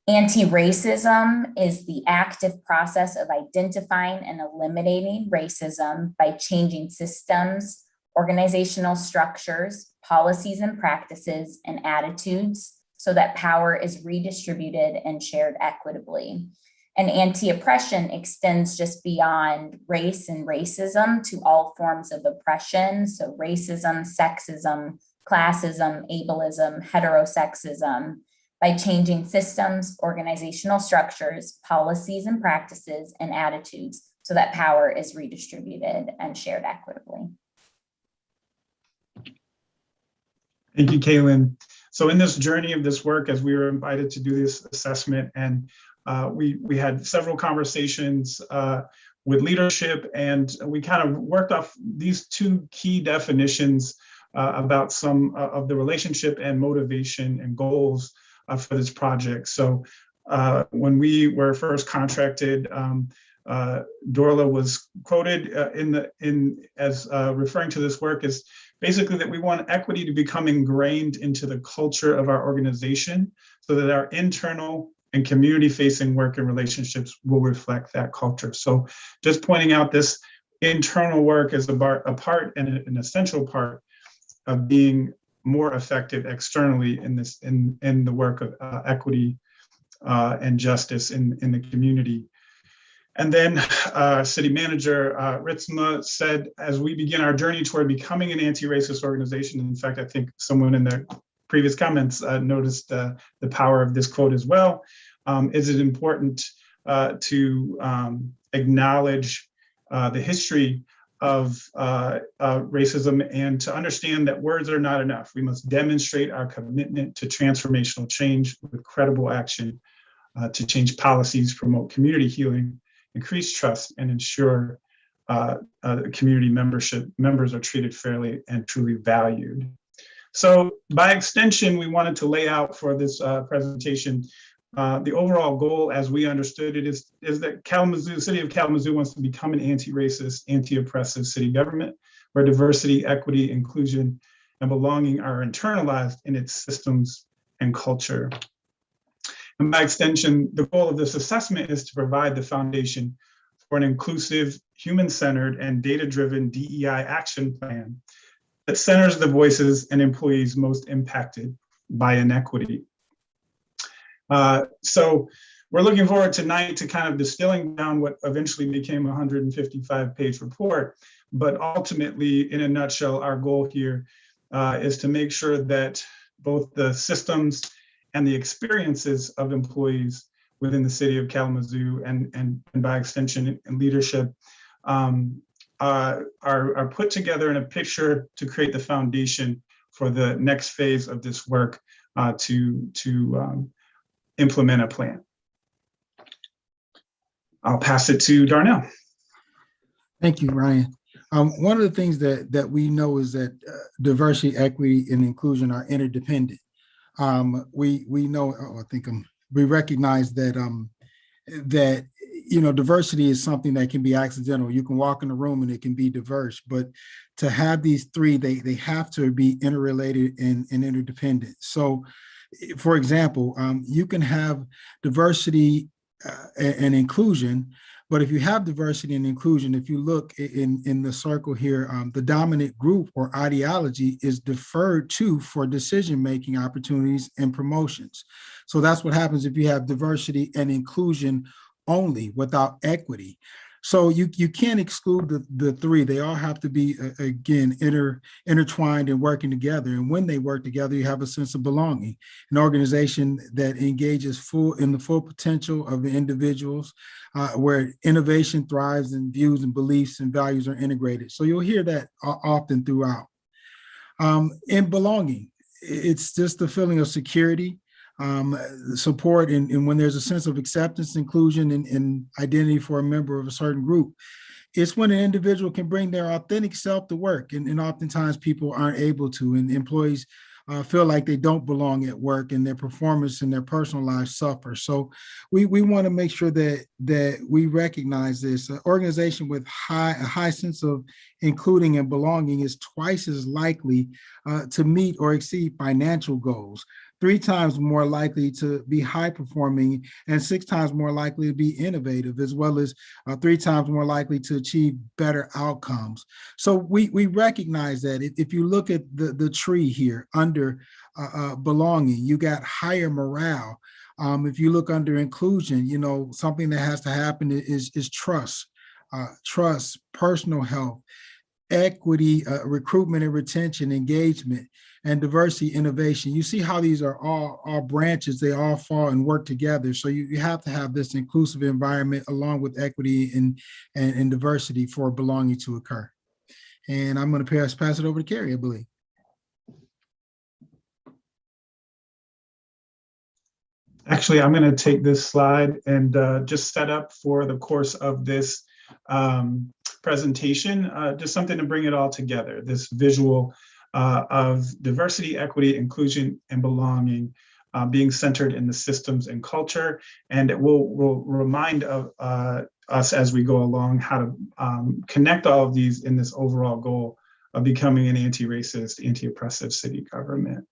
Anti-racism is the active process of identifying and eliminating racism by changing systems, organizational structures, policies and practices, and attitudes so that power is redistributed and shared equitably. And anti-oppression extends just beyond race and racism to all forms of oppression. So racism, sexism, classism, ableism, heterosexism, by changing systems, organizational structures, policies and practices, and attitudes so that power is redistributed and shared equitably. Thank you, Kaylin. So in this journey of this work, as we were invited to do this assessment, and we had several conversations with leadership, and we kind of worked off these two key definitions about some of the relationship and motivation and goals for this project. So when we were first contracted, Dorla was quoted as referring to this work as basically that we want equity to become ingrained into the culture of our organization so that our internal and community-facing work and relationships will reflect that culture. So just pointing out this internal work as a part and an essential part of being more effective externally in the work of equity and justice in the community. And then City Manager Ritzma said, as we begin our journey toward becoming an anti-racist organization, in fact, I think someone in the previous comments noticed the power of this quote as well, is it important to acknowledge the history of racism and to understand that words are not enough. We must demonstrate our commitment to transformational change with credible action to change policies, promote community healing, increase trust, and ensure community members are treated fairly and truly valued. So by extension, we wanted to lay out for this presentation the overall goal, as we understood it, is that Kalamazoo, City of Kalamazoo, wants to become an anti-racist, anti-oppressive city government where diversity, equity, inclusion, and belonging are internalized in its systems and culture. And by extension, the goal of this assessment is to provide the foundation for an inclusive, human-centered, and data-driven DEI action plan that centers the voices and employees most impacted by inequity. So we're looking forward tonight to kind of distilling down what eventually became a 155-page report. But ultimately, in a nutshell, our goal here is to make sure that both the systems and the experiences of employees within the City of Kalamazoo and by extension in leadership are put together in a picture to create the foundation for the next phase of this work to implement a plan. I'll pass it to Darnell. Thank you, Ryan. One of the things that we know is that diversity, equity, and inclusion are interdependent. We know, we recognize that that diversity is something that can be accidental. You can walk in a room and it can be diverse, but to have these three, they have to be interrelated and interdependent. So, for example, you can have diversity and inclusion, But if you have diversity and inclusion, if you look in the circle here, the dominant group or ideology is deferred to for decision-making opportunities and promotions. So that's what happens if you have diversity and inclusion only without equity. So you can't exclude the three. They all have to be, again, intertwined and working together. And when they work together, you have a sense of belonging. An organization that engages in the full potential of the individuals, where innovation thrives and views and beliefs and values are integrated. So you'll hear that often throughout. And belonging, it's just the feeling of security, support, and when there's a sense of acceptance, inclusion, and identity for a member of a certain group. It's when an individual can bring their authentic self to work, and oftentimes people aren't able to, and employees feel like they don't belong at work, and their performance in their personal lives suffer. So we want to make sure that we recognize this. An organization with a high sense of including and belonging is twice as likely to meet or exceed financial goals, 3 times more likely to be high performing, and 6 times more likely to be innovative, as well as 3 times more likely to achieve better outcomes. So we recognize that if you look at the tree here under belonging, you got higher morale. If you look under inclusion, something that has to happen is trust, personal health, equity, recruitment and retention, engagement, and diversity, innovation. You see how these are all branches, they all fall and work together. So you have to have this inclusive environment along with equity and diversity for belonging to occur. And I'm going to pass it over to Carrie, I believe. Actually, I'm going to take this slide and just set up for the course of this presentation, just something to bring it all together, this visual of diversity, equity, inclusion, and belonging being centered in the systems and culture. And it will remind us as we go along how to connect all of these in this overall goal of becoming an anti-racist, anti-oppressive city government.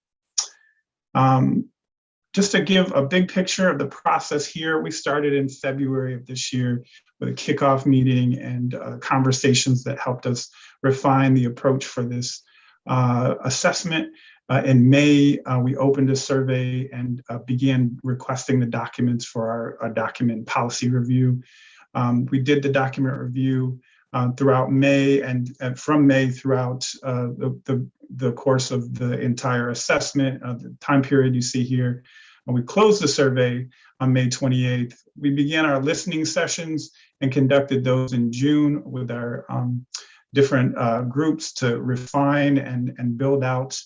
Just to give a big picture of the process here, we started in February of this year with a kickoff meeting and conversations that helped us refine the approach for this assessment. In May, we opened a survey and began requesting the documents for our document policy review. We did the document review throughout May, and from May throughout the course of the entire assessment, the time period you see here. When we closed the survey on May 28th, we began our listening sessions and conducted those in June with our different groups to refine and build out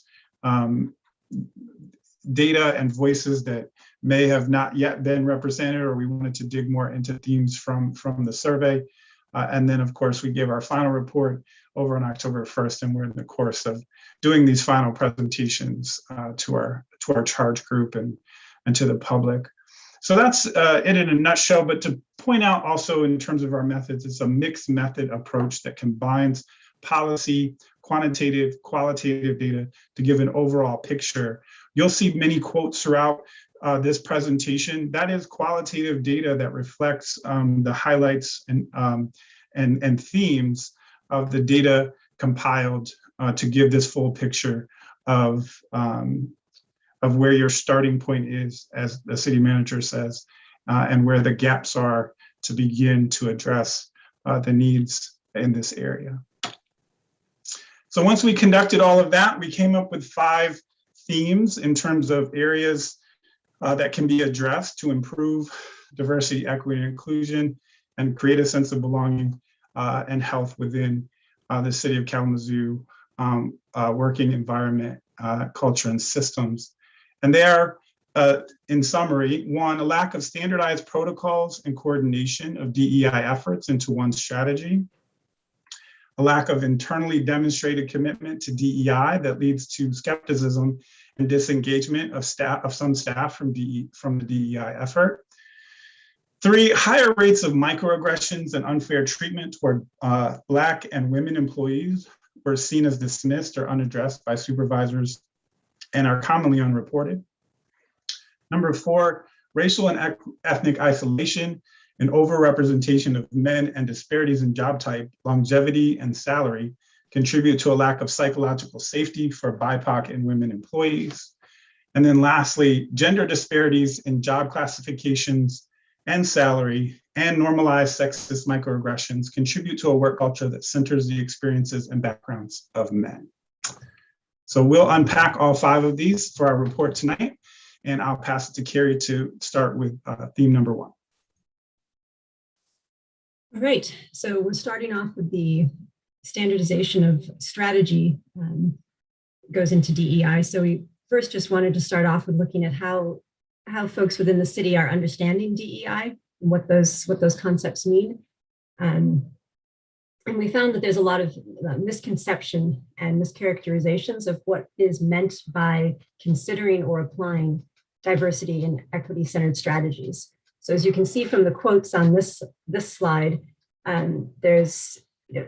data and voices that may have not yet been represented, or we wanted to dig more into themes from the survey. And then, of course, we gave our final report over on October 1st, and we're in the course of doing these final presentations to our charge group and to the public. So that's it in a nutshell. But to point out also in terms of our methods, it's a mixed method approach that combines policy, quantitative, qualitative data to give an overall picture. You'll see many quotes throughout this presentation. That is qualitative data that reflects the highlights and themes of the data compiled to give this full picture of where your starting point is, as the city manager says, and where the gaps are to begin to address the needs in this area. So once we conducted all of that, we came up with 5 themes in terms of areas that can be addressed to improve diversity, equity, and inclusion, and create a sense of belonging and health within the city of Kalamazoo working environment, culture, and systems. And they are, in summary, 1, a lack of standardized protocols and coordination of DEI efforts into one strategy, a lack of internally demonstrated commitment to DEI that leads to skepticism and disengagement of some staff from the DEI effort. 3, higher rates of microaggressions and unfair treatment toward Black and women employees were seen as dismissed or unaddressed by supervisors and are commonly unreported. Number 4, racial and ethnic isolation an overrepresentation of men and disparities in job type, longevity, and salary contribute to a lack of psychological safety for BIPOC and women employees. And then lastly, gender disparities in job classifications and salary and normalized sexist microaggressions contribute to a work culture that centers the experiences and backgrounds of men. So we'll unpack all 5 of these for our report tonight, and I'll pass it to Carrie to start with theme number 1. All right, so we're starting off with the standardization of strategy goes into DEI. So we first just wanted to start off with looking at how folks within the city are understanding DEI and what those concepts mean. And we found that there's a lot of misconception and mischaracterizations of what is meant by considering or applying diversity and equity-centered strategies. So as you can see from the quotes on this slide, there's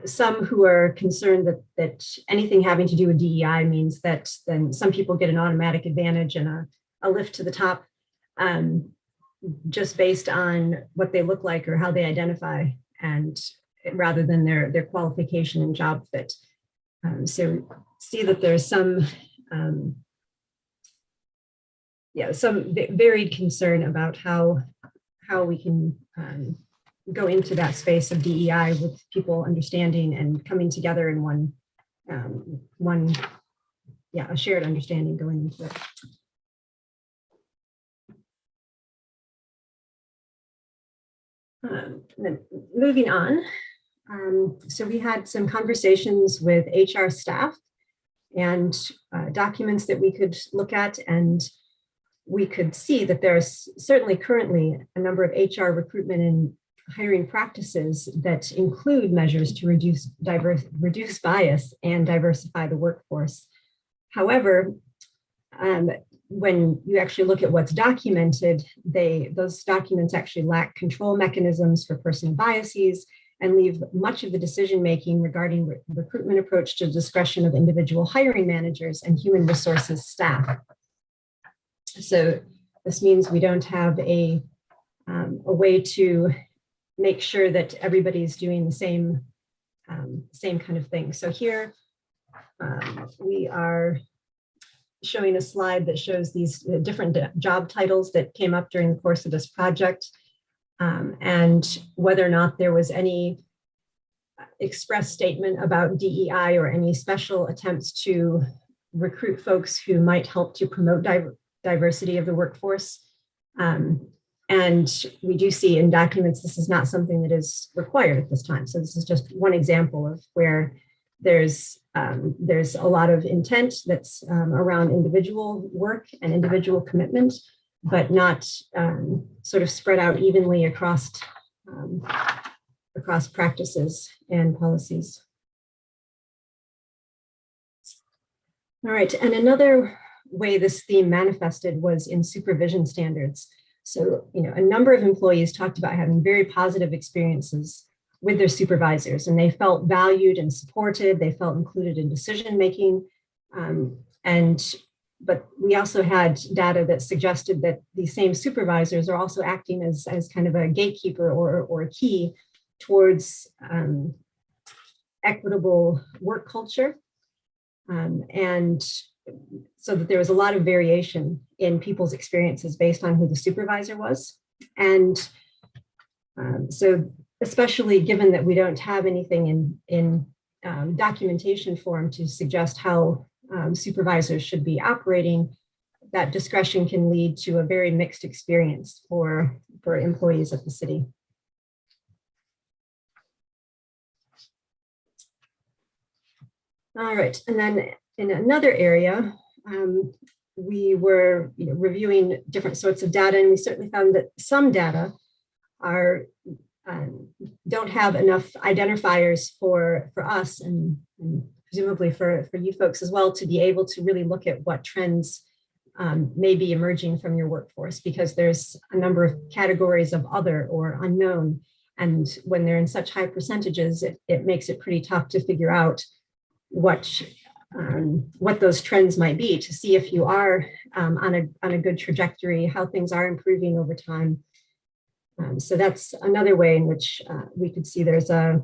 some who are concerned that anything having to do with DEI means that then some people get an automatic advantage and a lift to the top just based on what they look like or how they identify, and rather than their qualification and job fit. So see that there's some varied concern about how we can go into that space of DEI with people understanding and coming together in a shared understanding going into it. Then moving on, so we had some conversations with HR staff and documents that we could look at, and we could see that there's certainly currently a number of HR recruitment and hiring practices that include measures to reduce bias and diversify the workforce. However, when you actually look at what's documented, those documents actually lack control mechanisms for personal biases and leave much of the decision-making regarding recruitment approach to the discretion of individual hiring managers and human resources staff. So this means we don't have a way to make sure that everybody's doing the same kind of thing. So here we are showing a slide that shows these different job titles that came up during the course of this project, and whether or not there was any express statement about DEI or any special attempts to recruit folks who might help to promote diversity of the workforce. And we do see in documents, this is not something that is required at this time. So this is just one example of where there's a lot of intent that's around individual work and individual commitment, but not sort of spread out evenly across practices and policies. All right, and another way this theme manifested was in supervision standards. So, a number of employees talked about having very positive experiences with their supervisors, and they felt valued and supported. They felt included in decision-making. But we also had data that suggested that these same supervisors are also acting as kind of a gatekeeper or a key towards equitable work culture. And so that there was a lot of variation in people's experiences based on who the supervisor was. And so especially given that we don't have anything in documentation form to suggest how supervisors should be operating, that discretion can lead to a very mixed experience for employees of the city. All right, and then in another area, we were reviewing different sorts of data, and we certainly found that some data don't have enough identifiers for us and presumably for you folks as well to be able to really look at what trends may be emerging from your workforce, because there's a number of categories of other or unknown. And when they're in such high percentages, it makes it pretty tough to figure out what those trends might be, to see if you are on a good trajectory, how things are improving over time. So that's another way in which we could see that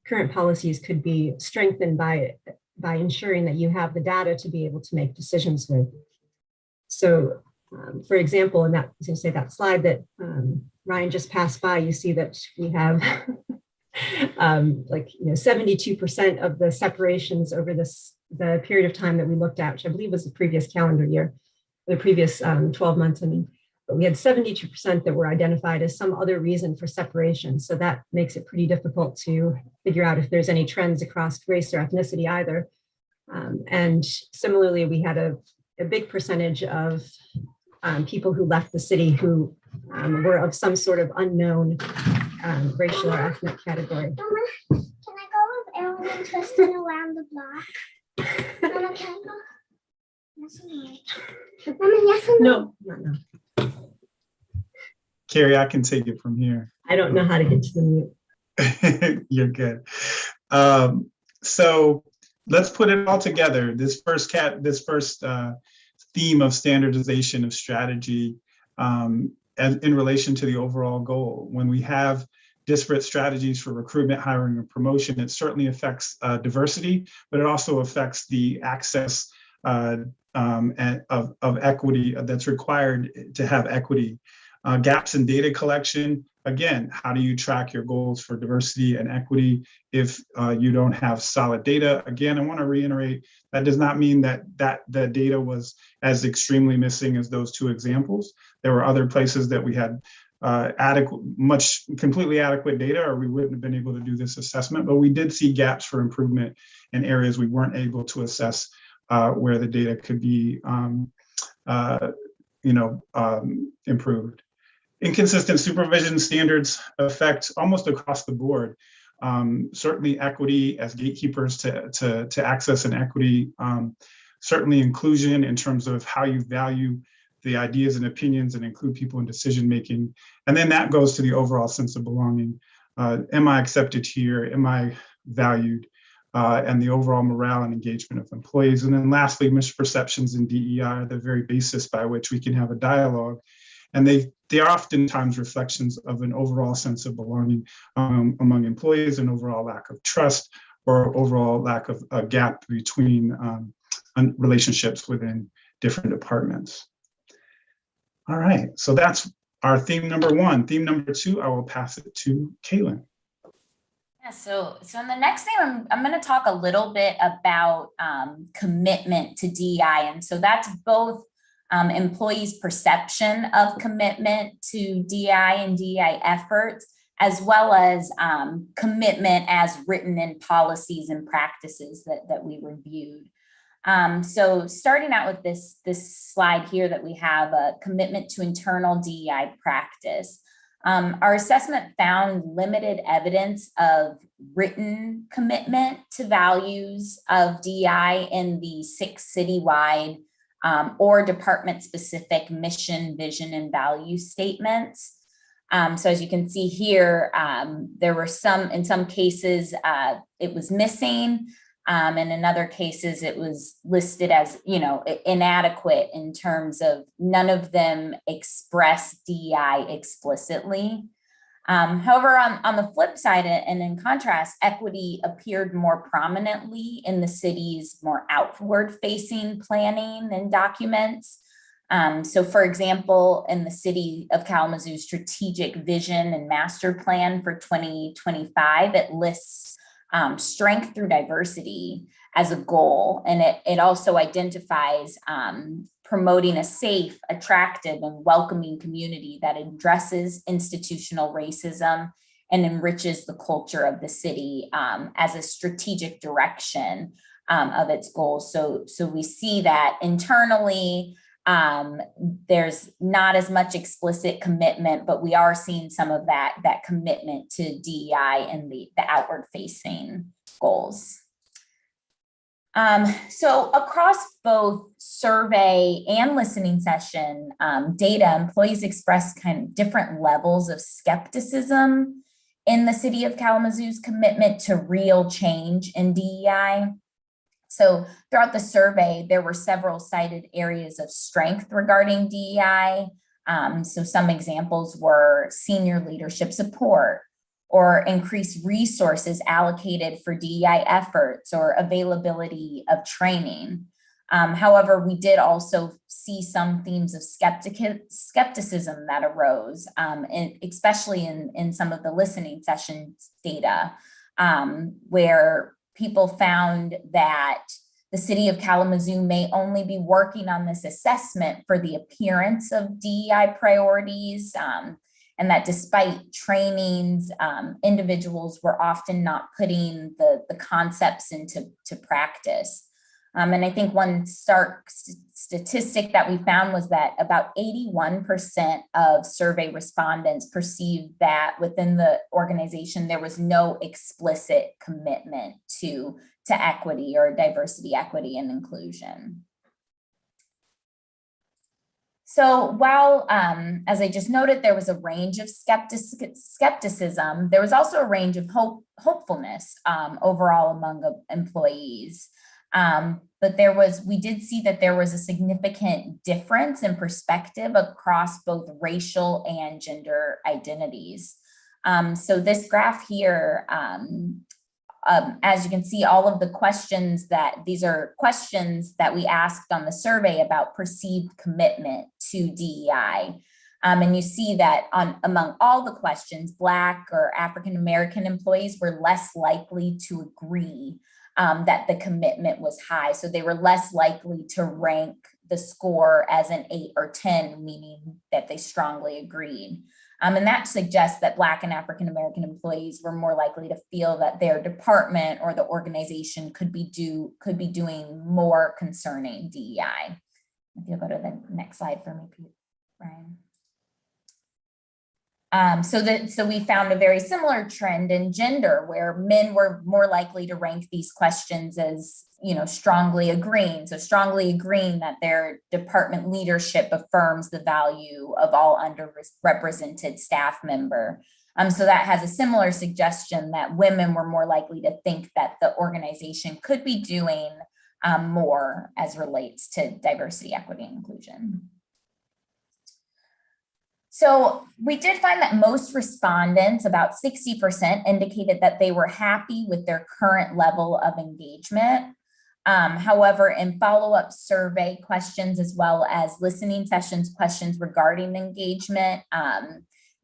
current policies could be strengthened by ensuring that you have the data to be able to make decisions with. So, for example, in that, as I say, that slide that Ryan just passed by, you see that we have 72% of the separations over the period of time that we looked at, which I believe was the previous calendar year, the previous 12 months. I mean, but we had 72% that were identified as some other reason for separation. So that makes it pretty difficult to figure out if there's any trends across race or ethnicity either. And similarly, we had a big percentage of people who left the city who were of some sort of unknown racial or ethnic category. Mama, can I go with Ellen and Tristan around the block? Mama, can I go? Yes or no? Mama, yes or no? No. Carrie, I can take it from here. I don't know how to get to the mute. You're good. So let's put it all together. This first theme of standardization of strategy in relation to the overall goal. When we have disparate strategies for recruitment, hiring, and promotion, it certainly affects diversity, but it also affects the access of equity that's required to have equity. Gaps in data collection, again, how do you track your goals for diversity and equity if you don't have solid data? Again, I want to reiterate, that does not mean that the data was as extremely missing as those two examples. There were other places that we had completely adequate data, or we wouldn't have been able to do this assessment, but we did see gaps for improvement in areas we weren't able to assess where the data could be improved. Inconsistent supervision standards affect almost across the board. Certainly equity as gatekeepers to access and equity, certainly inclusion in terms of how you value the ideas and opinions and include people in decision-making. And then that goes to the overall sense of belonging. Am I accepted here? Am I valued? And the overall morale and engagement of employees. And then lastly, misperceptions in DEI are the very basis by which we can have a dialogue. And they are oftentimes reflections of an overall sense of belonging among employees, an overall lack of trust, or overall lack of a gap between relationships within different departments. All right, so that's our theme number one. Theme number two, I will pass it to Kaylin. Yeah, so in the next thing, I'm going to talk a little bit about commitment to DEI. And so that's both employees' perception of commitment to DEI and DEI efforts, as well as commitment as written in policies and practices that we reviewed. So starting out with this slide here that we have, a commitment to internal DEI practice. Our assessment found limited evidence of written commitment to values of DEI in the 6 citywide or department-specific mission, vision, and value statements. So as you can see here, there were in some cases, it was missing. And in other cases, it was listed as, inadequate in terms of none of them express DEI explicitly. However, on the flip side, and in contrast, equity appeared more prominently in the city's more outward-facing planning and documents. So for example, in the City of Kalamazoo Strategic Vision and Master Plan for 2025, it lists strength through diversity as a goal. And it also identifies promoting a safe, attractive, and welcoming community that addresses institutional racism and enriches the culture of the city as a strategic direction of its goals. So we see that internally, there's not as much explicit commitment, but we are seeing some of that commitment to DEI and the outward facing goals. So across both survey and listening session data, employees express kind of different levels of skepticism in the City of Kalamazoo's commitment to real change in DEI. So throughout the survey, there were several cited areas of strength regarding DEI, So some examples were senior leadership support, or increased resources allocated for DEI efforts, or availability of training. However, we did also see some themes of skepticism that arose, especially in some of the listening sessions data, where people found that the city of Kalamazoo may only be working on this assessment for the appearance of DEI priorities, and that despite trainings, individuals were often not putting the concepts into practice. And I think one stark statistic that we found was that about 81% of survey respondents perceived that within the organization, there was no explicit commitment to equity or diversity, equity, and inclusion. So while, as I just noted, there was a range of skepticism, there was also a range of hopefulness overall among employees. But we did see that there was a significant difference in perspective across both racial and gender identities. So this graph here, as you can see, all of the questions these are questions that we asked on the survey about perceived commitment to DEI. And you see that among all the questions, Black or African-American employees were less likely to agree that the commitment was high. So they were less likely to rank the score as an 8 or 10, meaning that they strongly agreed. And that suggests that Black and African-American employees were more likely to feel that their department or the organization could be doing more concerning DEI. If you'll go to the next slide for me, Brian. So we found a very similar trend in gender, where men were more likely to rank these questions as, strongly agreeing. So strongly agreeing that their department leadership affirms the value of all underrepresented staff member. So that has a similar suggestion that women were more likely to think that the organization could be doing more as relates to diversity, equity, and inclusion. So we did find that most respondents, about 60%, indicated that they were happy with their current level of engagement. However, in follow-up survey questions, as well as listening sessions questions regarding engagement,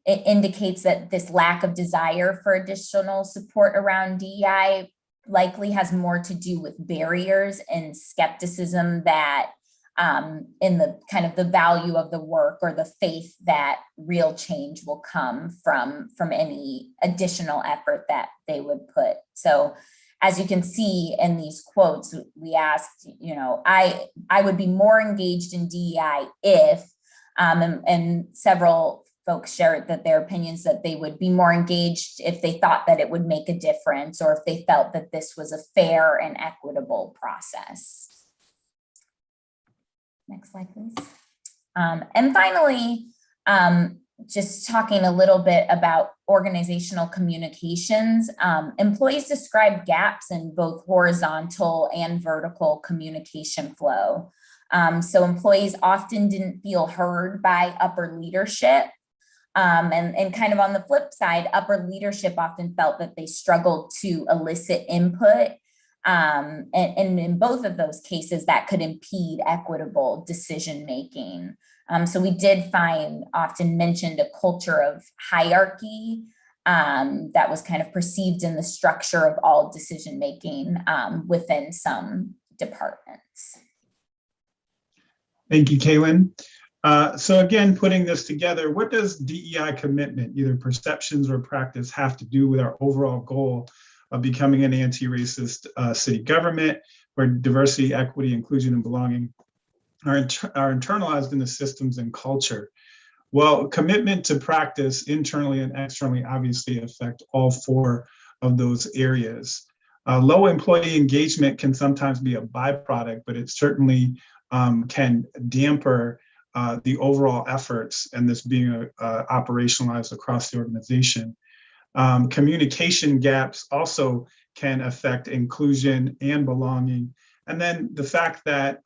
it indicates that this lack of desire for additional support around DEI likely has more to do with barriers and skepticism that in the kind of the value of the work, or the faith that real change will come from any additional effort that they would put. So as you can see in these quotes, we asked, I would be more engaged in DEI if, and several folks shared that their opinions that they would be more engaged if they thought that it would make a difference, or if they felt that this was a fair and equitable process. Next slide, please. And finally, just talking a little bit about organizational communications, employees describe gaps in both horizontal and vertical communication flow. So employees often didn't feel heard by upper leadership. And kind of on the flip side, upper leadership often felt that they struggled to elicit input. And in both of those cases, that could impede equitable decision-making. So we did find often mentioned a culture of hierarchy that was kind of perceived in the structure of all decision-making within some departments. Thank you, Kaylin. So again, putting this together, what does DEI commitment, either perceptions or practice, have to do with our overall goal of becoming an anti-racist city government, where diversity, equity, inclusion, and belonging are internalized in the systems and culture? Well, commitment to practice internally and externally obviously affect all 4 of those areas. Low employee engagement can sometimes be a byproduct, but it certainly can damper the overall efforts and this being operationalized across the organization. Communication gaps also can affect inclusion and belonging, And then the fact that,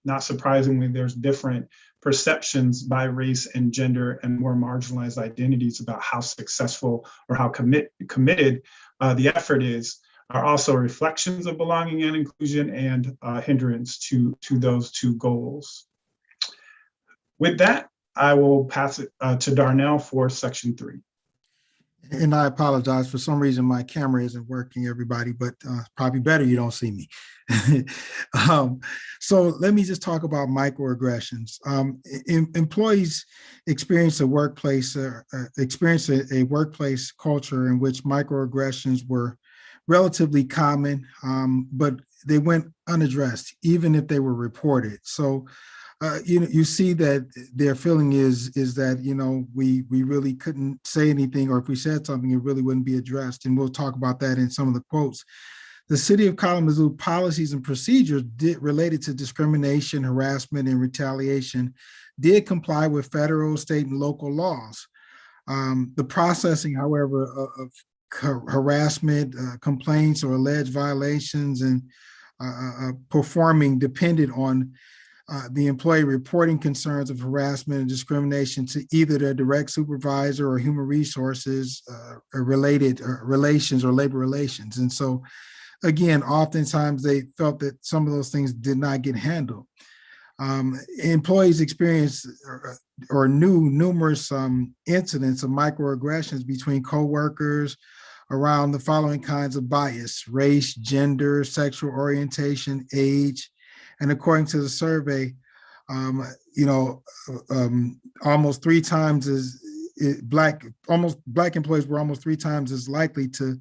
not surprisingly, there's different perceptions by race and gender and more marginalized identities about how successful or how committed the effort is, are also reflections of belonging and inclusion and hindrance to those two goals. With that, I will pass it to Darnell for section 3. And I apologize, for some reason my camera isn't working, everybody, but probably better you don't see me. So let me just talk about microaggressions. Employees experience a workplace culture in which microaggressions were relatively common, but they went unaddressed, even if they were reported. So you see that their feeling is that, we really couldn't say anything, or if we said something, it really wouldn't be addressed. And we'll talk about that in some of the quotes. The City of Kalamazoo policies and procedures related to discrimination, harassment, and retaliation did comply with federal, state, and local laws. The processing, however, of harassment, complaints, or alleged violations and performing depended on the employee reporting concerns of harassment and discrimination to either their direct supervisor or human resources related relations or labor relations. And so, again, oftentimes they felt that some of those things did not get handled. Employees experienced or knew numerous incidents of microaggressions between coworkers around the following kinds of bias: race, gender, sexual orientation, age. And according to the survey, almost 3 times as Black employees were almost 3 times as likely to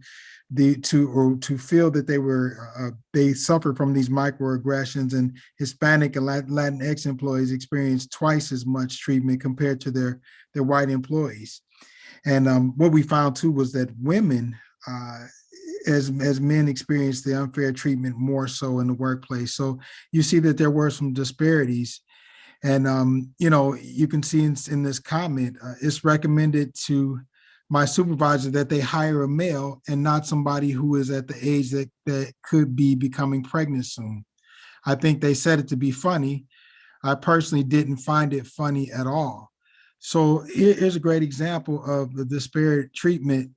feel that they suffered from these microaggressions, and Hispanic and Latinx employees experienced twice as much treatment compared to their white employees. And what we found too was that women, as men, experienced the unfair treatment more so in the workplace. So you see that there were some disparities. And, you can see in this comment, it's recommended to my supervisor that they hire a male and not somebody who is at the age that could be becoming pregnant soon. I think they said it to be funny. I personally didn't find it funny at all. So here's a great example of the disparate treatment,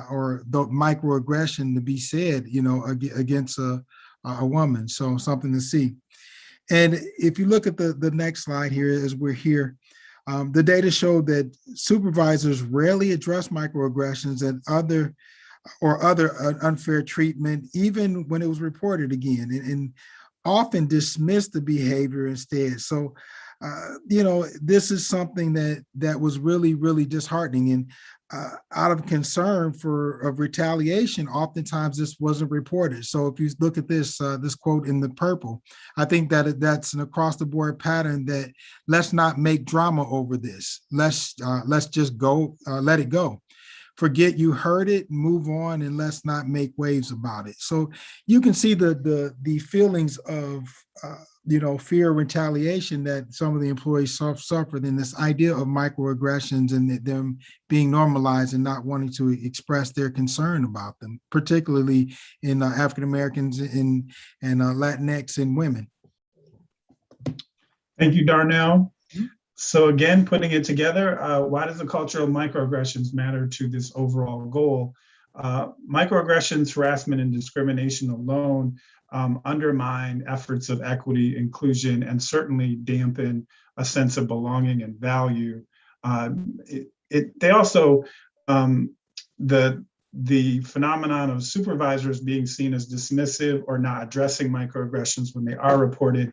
or the microaggression to be said, against a woman. So something to see. And if you look at the next slide here, as we're here, the data showed that supervisors rarely address microaggressions and other unfair treatment, even when it was reported again, and often dismiss the behavior instead. So, this is something that was really, really disheartening. And out of concern of retaliation, oftentimes this wasn't reported. So if you look at this quote in the purple, I think that's an across the board pattern that let's not make drama over this. Let's just go, let it go. Forget you heard it, move on, and let's not make waves about it. So you can see the feelings of fear, retaliation that some of the employees suffered in this idea of microaggressions and them being normalized and not wanting to express their concern about them, particularly in African Americans and Latinx and women. Thank you, Darnell. So again, putting it together, why does the culture of microaggressions matter to this overall goal? Microaggressions, harassment, and discrimination alone undermine efforts of equity, inclusion, and certainly dampen a sense of belonging and value. They also, the phenomenon of supervisors being seen as dismissive or not addressing microaggressions when they are reported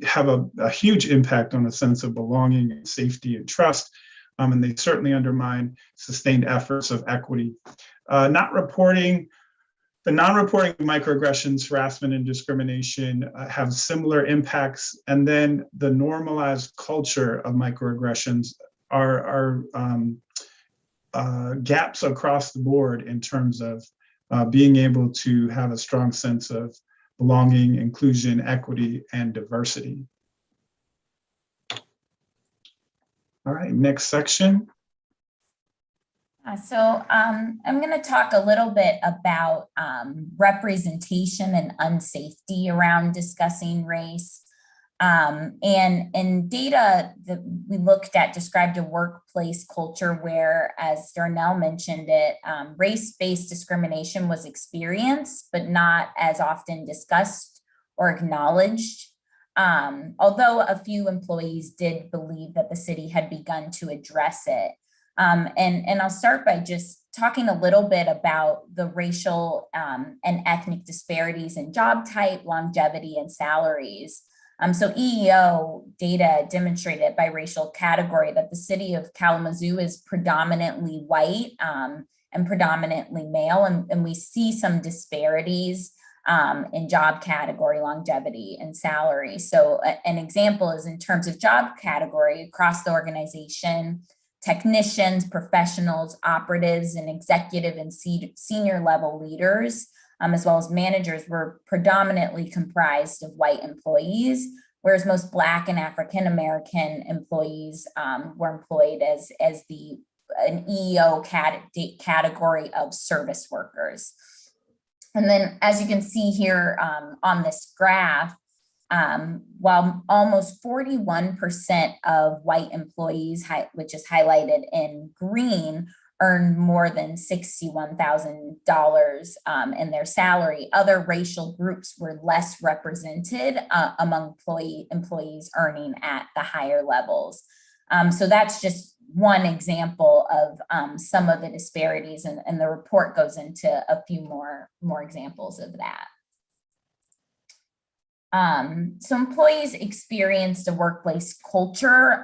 have a huge impact on a sense of belonging and safety and trust. And they certainly undermine sustained efforts of equity. The non-reporting microaggressions, harassment, and discrimination have similar impacts. And then the normalized culture of microaggressions are gaps across the board in terms of being able to have a strong sense of belonging, inclusion, equity, and diversity. All right, next section. I'm going to talk a little bit about representation and unsafety around discussing race. And data that we looked at described a workplace culture where, as Darnell mentioned it, race-based discrimination was experienced, but not as often discussed or acknowledged. Although a few employees did believe that the city had begun to address it. And I'll start by just talking a little bit about the racial and ethnic disparities in job type, longevity, and salaries. So EEO data demonstrated by racial category that the city of Kalamazoo is predominantly white and predominantly male, and we see some disparities in job category, longevity, and salary. So an example is in terms of job category across the organization, technicians, professionals, operatives, and executive and senior level leaders, as well as managers, were predominantly comprised of white employees, whereas most Black and African-American employees were employed as an EEO category of service workers. And then, as you can see here on this graph, while almost 41% of white employees, which is highlighted in green, earn more than $61,000 in their salary, other racial groups were less represented among employees earning at the higher levels. So that's just one example of some of the disparities, and the report goes into a few more examples of that. So employees experienced a workplace culture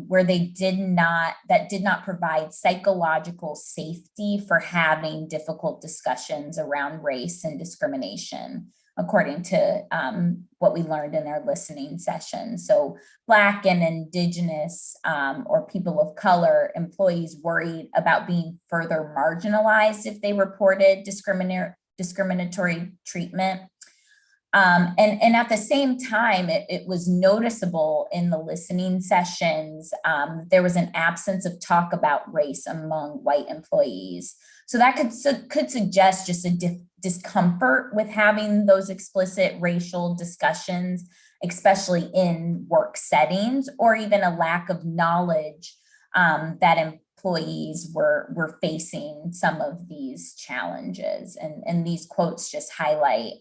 where that did not provide psychological safety for having difficult discussions around race and discrimination, according to what we learned in our listening session. So Black and Indigenous or people of color employees worried about being further marginalized if they reported discriminatory treatment. And at the same time, it was noticeable in the listening sessions, there was an absence of talk about race among white employees. So that could suggest just a discomfort with having those explicit racial discussions, especially in work settings, or even a lack of knowledge that employees were facing some of these challenges. And these quotes just highlight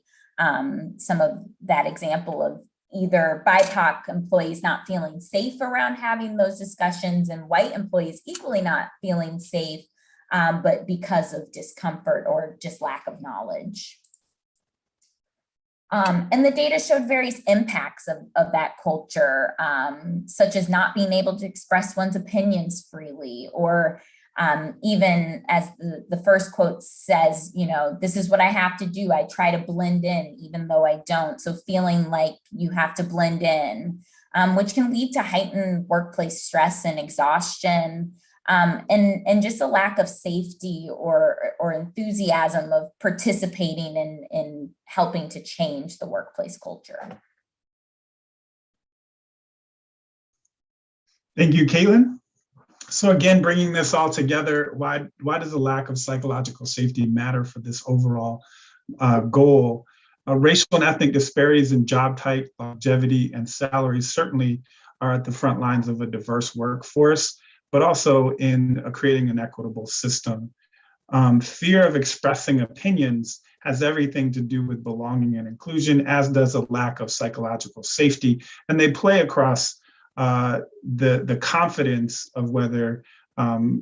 some of that example of either BIPOC employees not feeling safe around having those discussions and white employees equally not feeling safe, but because of discomfort or just lack of knowledge. And the data showed various impacts of that culture, such as not being able to express one's opinions freely, or even as the first quote says, this is what I have to do. I try to blend in even though I don't. So feeling like you have to blend in, which can lead to heightened workplace stress and exhaustion, and just a lack of safety or enthusiasm of participating in helping to change the workplace culture. Thank you, Caitlin. So again, bringing this all together, why does the lack of psychological safety matter for this overall goal? Racial and ethnic disparities in job type, longevity, and salaries certainly are at the front lines of a diverse workforce, but also in creating an equitable system. Fear of expressing opinions has everything to do with belonging and inclusion, as does a lack of psychological safety, and they play across the confidence of whether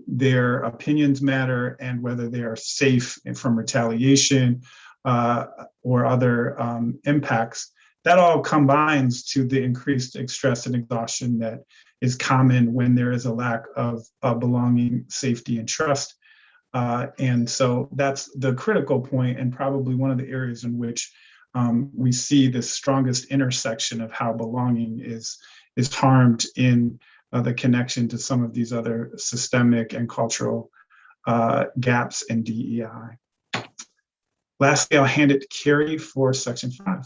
their opinions matter and whether they are safe from retaliation or other impacts. That all combines to the increased stress and exhaustion that is common when there is a lack of belonging, safety, and trust. And so that's the critical point, and probably one of the areas in which we see the strongest intersection of how belonging is harmed in the connection to some of these other systemic and cultural gaps in DEI. Lastly, I'll hand it to Carrie for section 5.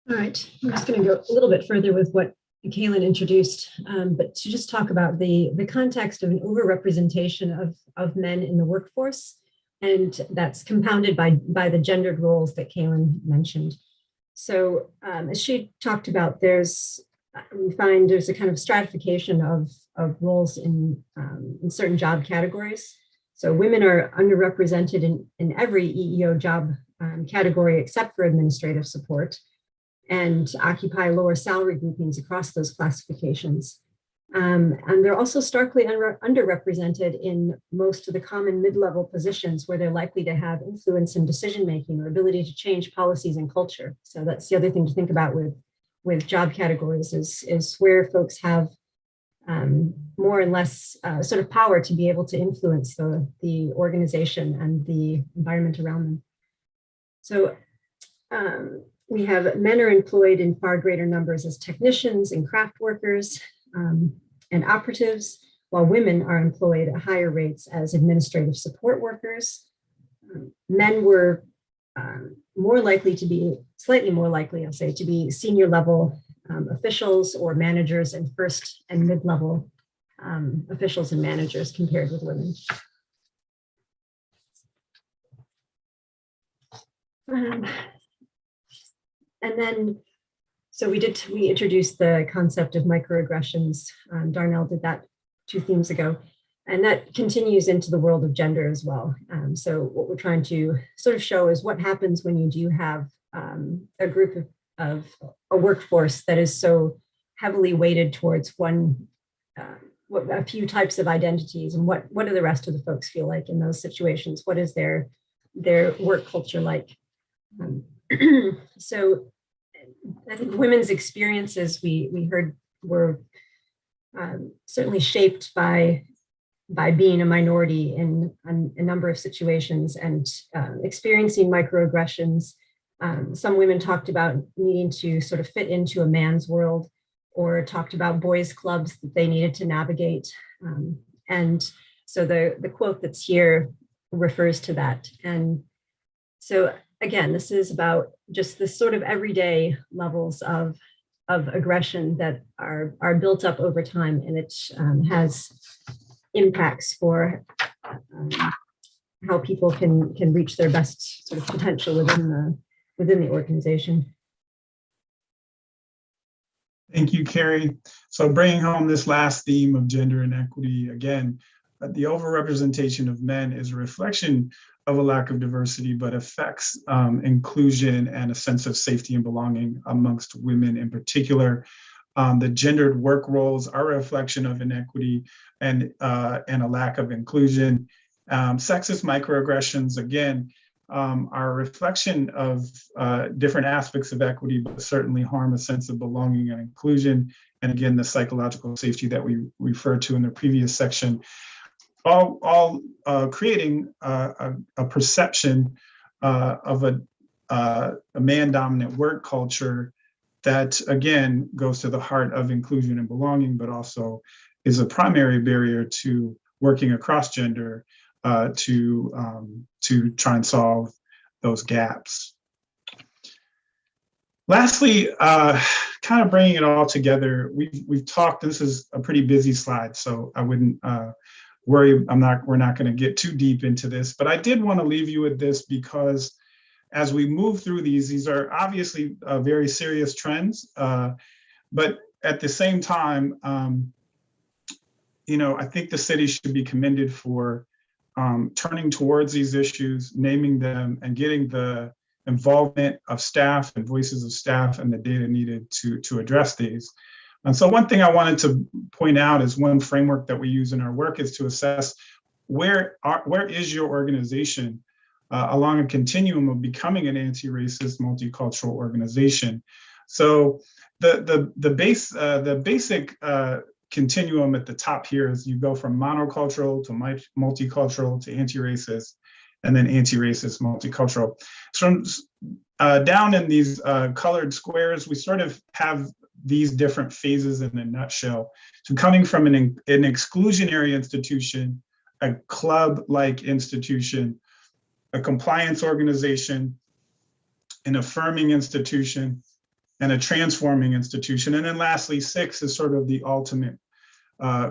All right, I'm just going to go a little bit further with what Kaylin introduced, but to just talk about the context of an overrepresentation of men in the workforce, and that's compounded by the gendered roles that Kaylin mentioned. So as she talked about, we find there's a kind of stratification of roles in certain job categories. So women are underrepresented in every EEO job category except for administrative support, and occupy lower salary groupings across those classifications. And they're also starkly underrepresented in most of the common mid-level positions where they're likely to have influence in decision-making or ability to change policies and culture. So that's the other thing to think about with job categories is where folks have more and less sort of power to be able to influence the organization and the environment around them. So we have men are employed in far greater numbers as technicians and craft workers and operatives, while women are employed at higher rates as administrative support workers. Men were slightly more likely, I'll say, to be senior level officials or managers and first and mid-level officials and managers compared with women. And then, so we introduced the concept of microaggressions. Darnell did that 2 themes ago, and that continues into the world of gender as well. So what we're trying to sort of show is what happens when you do have a group of a workforce that is so heavily weighted towards a few types of identities, and what do the rest of the folks feel like in those situations? What is their work culture like? So I think women's experiences we heard were certainly shaped by being a minority in a number of situations and experiencing microaggressions. Some women talked about needing to sort of fit into a man's world, or talked about boys' clubs that they needed to navigate. And so the quote that's here refers to that. And so again, this is about just this sort of everyday levels of aggression that are built up over time, and it has impacts for how people can reach their best sort of potential within the organization. Thank you, Carrie. So bringing home this last theme of gender inequity, again, the overrepresentation of men is a reflection of a lack of diversity, but affects inclusion and a sense of safety and belonging amongst women in particular. The gendered work roles are a reflection of inequity and a lack of inclusion. Sexist microaggressions, again, are a reflection of different aspects of equity, but certainly harm a sense of belonging and inclusion. And again, the psychological safety that we referred to in the previous section, all creating a perception of a man-dominant work culture that, again, goes to the heart of inclusion and belonging, but also is a primary barrier to working across gender to try and solve those gaps. Lastly, kind of bringing it all together, we've talked, this is a pretty busy slide, so I wouldn't worry, we're not going to get too deep into this, but I did want to leave you with this because as we move through these are obviously very serious trends, but at the same time, I think the city should be commended for turning towards these issues, naming them, and getting the involvement of staff and voices of staff and the data needed to address these. And so one thing I wanted to point out is one framework that we use in our work is to assess where is your organization along a continuum of becoming an anti-racist, multicultural organization. So the basic continuum at the top here is you go from monocultural to multicultural to anti-racist, and then anti-racist, multicultural. So down in these colored squares, we sort of have these different phases in a nutshell. So coming from an exclusionary institution, a club-like institution, a compliance organization, an affirming institution, and a transforming institution. And then lastly, 6 is sort of the ultimate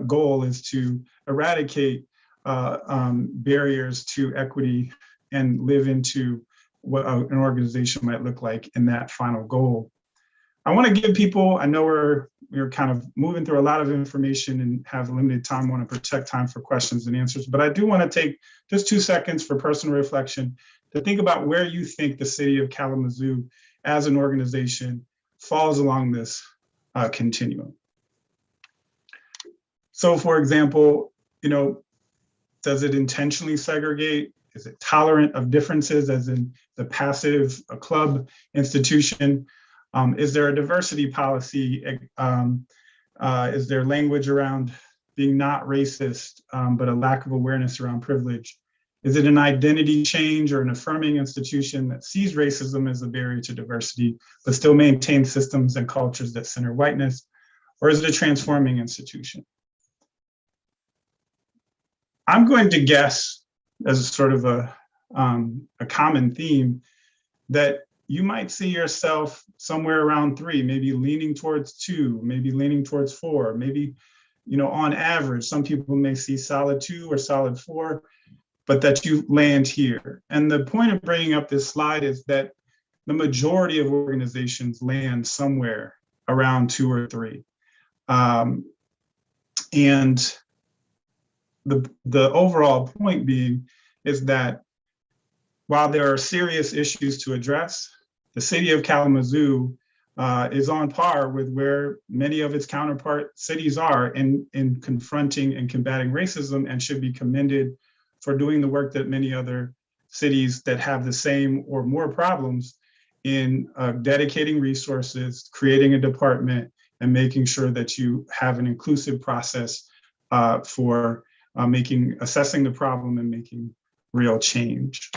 goal, is to eradicate barriers to equity and live into what an organization might look like in that final goal. I want to give people, I know we're kind of moving through a lot of information and have limited time, want to protect time for questions and answers, but I do want to take just 2 seconds for personal reflection to think about where you think the city of Kalamazoo as an organization falls along this continuum. So for example, does it intentionally segregate? Is it tolerant of differences, as in the passive club institution? Is there a diversity policy? Is there language around being not racist, but a lack of awareness around privilege? Is it an identity change or an affirming institution that sees racism as a barrier to diversity, but still maintains systems and cultures that center whiteness? Or is it a transforming institution? I'm going to guess, as sort of a common theme, that you might see yourself somewhere around 3, maybe leaning towards 2, maybe leaning towards 4, maybe, on average, some people may see solid 2 or solid 4, but that you land here. And the point of bringing up this slide is that the majority of organizations land somewhere around 2 or 3. And the overall point being is that while there are serious issues to address, the city of Kalamazoo is on par with where many of its counterpart cities are in confronting and combating racism, and should be commended for doing the work that many other cities that have the same or more problems in dedicating resources, creating a department, and making sure that you have an inclusive process for assessing the problem and making real change.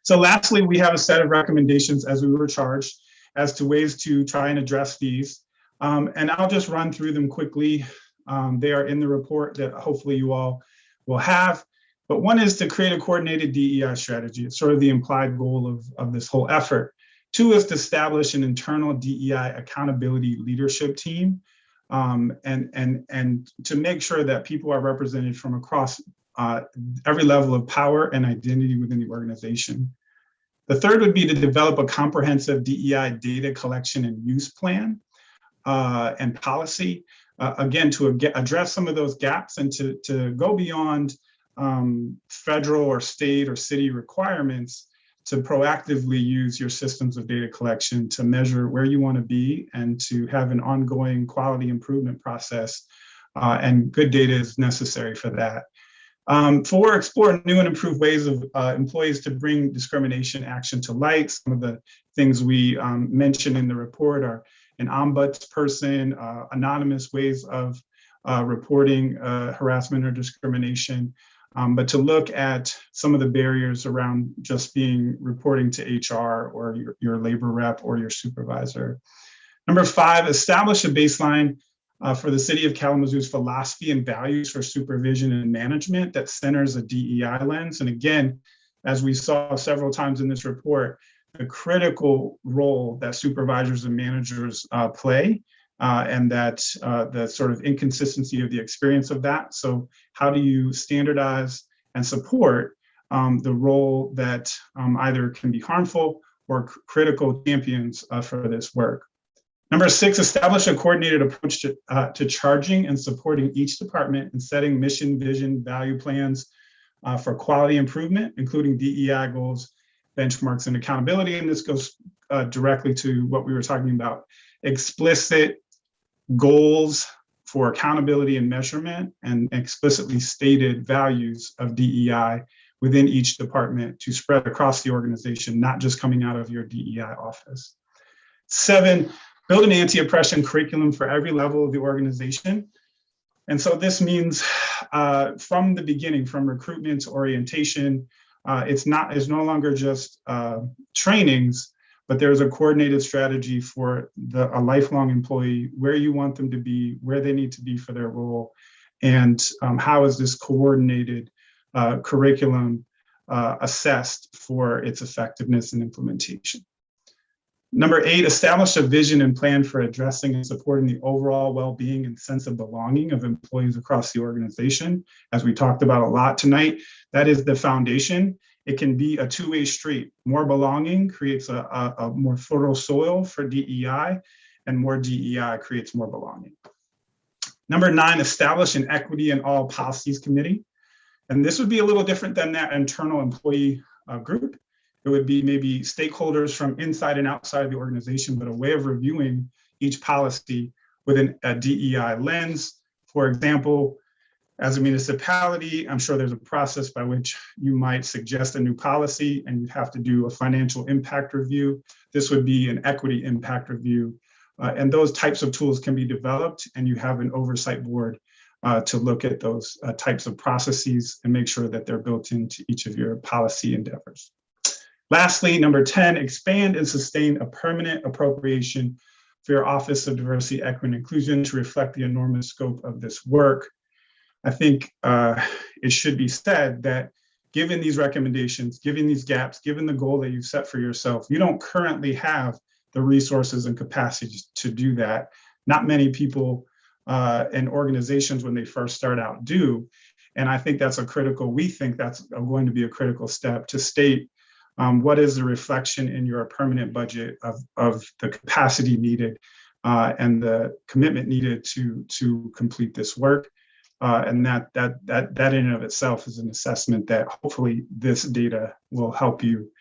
So lastly, we have a set of recommendations, as we were charged, as to ways to try and address these. And I'll just run through them quickly. They are in the report that hopefully you all will have. But one is to create a coordinated DEI strategy. It's sort of the implied goal of this whole effort. 2 is to establish an internal DEI accountability leadership team, and to make sure that people are represented from across every level of power and identity within the organization. The 3rd would be to develop a comprehensive DEI data collection and use plan and policy, again, to address some of those gaps and to go beyond federal or state or city requirements to proactively use your systems of data collection to measure where you want to be and to have an ongoing quality improvement process. And good data is necessary for that. 4, explore new and improved ways of employees to bring discrimination action to light. Some of the things we mentioned in the report are an ombudsperson, anonymous ways of reporting harassment or discrimination, but to look at some of the barriers around just reporting to HR or your labor rep or your supervisor. Number 5, establish a baseline for the city of Kalamazoo's philosophy and values for supervision and management that centers a DEI lens. And again, as we saw several times in this report, the critical role that supervisors and managers play, and that the sort of inconsistency of the experience of that. So how do you standardize and support the role that either can be harmful or critical champions for this work? Number 6, establish a coordinated approach to charging and supporting each department and setting mission, vision, value plans for quality improvement, including DEI goals, benchmarks, and accountability. And this goes directly to what we were talking about: explicit goals for accountability and measurement, and explicitly stated values of DEI within each department to spread across the organization, not just coming out of your DEI office. 7, build an anti-oppression curriculum for every level of the organization. And so this means from the beginning, from recruitment to orientation, it's no longer just trainings, but there's a coordinated strategy for a lifelong employee, where you want them to be, where they need to be for their role, and how is this coordinated curriculum assessed for its effectiveness and implementation. Number 8, establish a vision and plan for addressing and supporting the overall well-being and sense of belonging of employees across the organization. As we talked about a lot tonight, that is the foundation. It can be a two-way street. More belonging creates a more fertile soil for DEI, and more DEI creates more belonging. Number 9, establish an equity in all policies committee. And this would be a little different than that internal employee group. It would be maybe stakeholders from inside and outside of the organization, but a way of reviewing each policy within a DEI lens. For example, as a municipality, I'm sure there's a process by which you might suggest a new policy and you'd have to do a financial impact review. This would be an equity impact review. And those types of tools can be developed, and you have an oversight board to look at those types of processes and make sure that they're built into each of your policy endeavors. Lastly, number 10, expand and sustain a permanent appropriation for your Office of Diversity, Equity, and Inclusion to reflect the enormous scope of this work. I think it should be said that given these recommendations, given these gaps, given the goal that you've set for yourself, you don't currently have the resources and capacities to do that. Not many people and organizations when they first start out do. And I think that's we think that's going to be a critical step to state what is the reflection in your permanent budget of the capacity needed and the commitment needed to complete this work. And that in and of itself is an assessment that hopefully this data will help you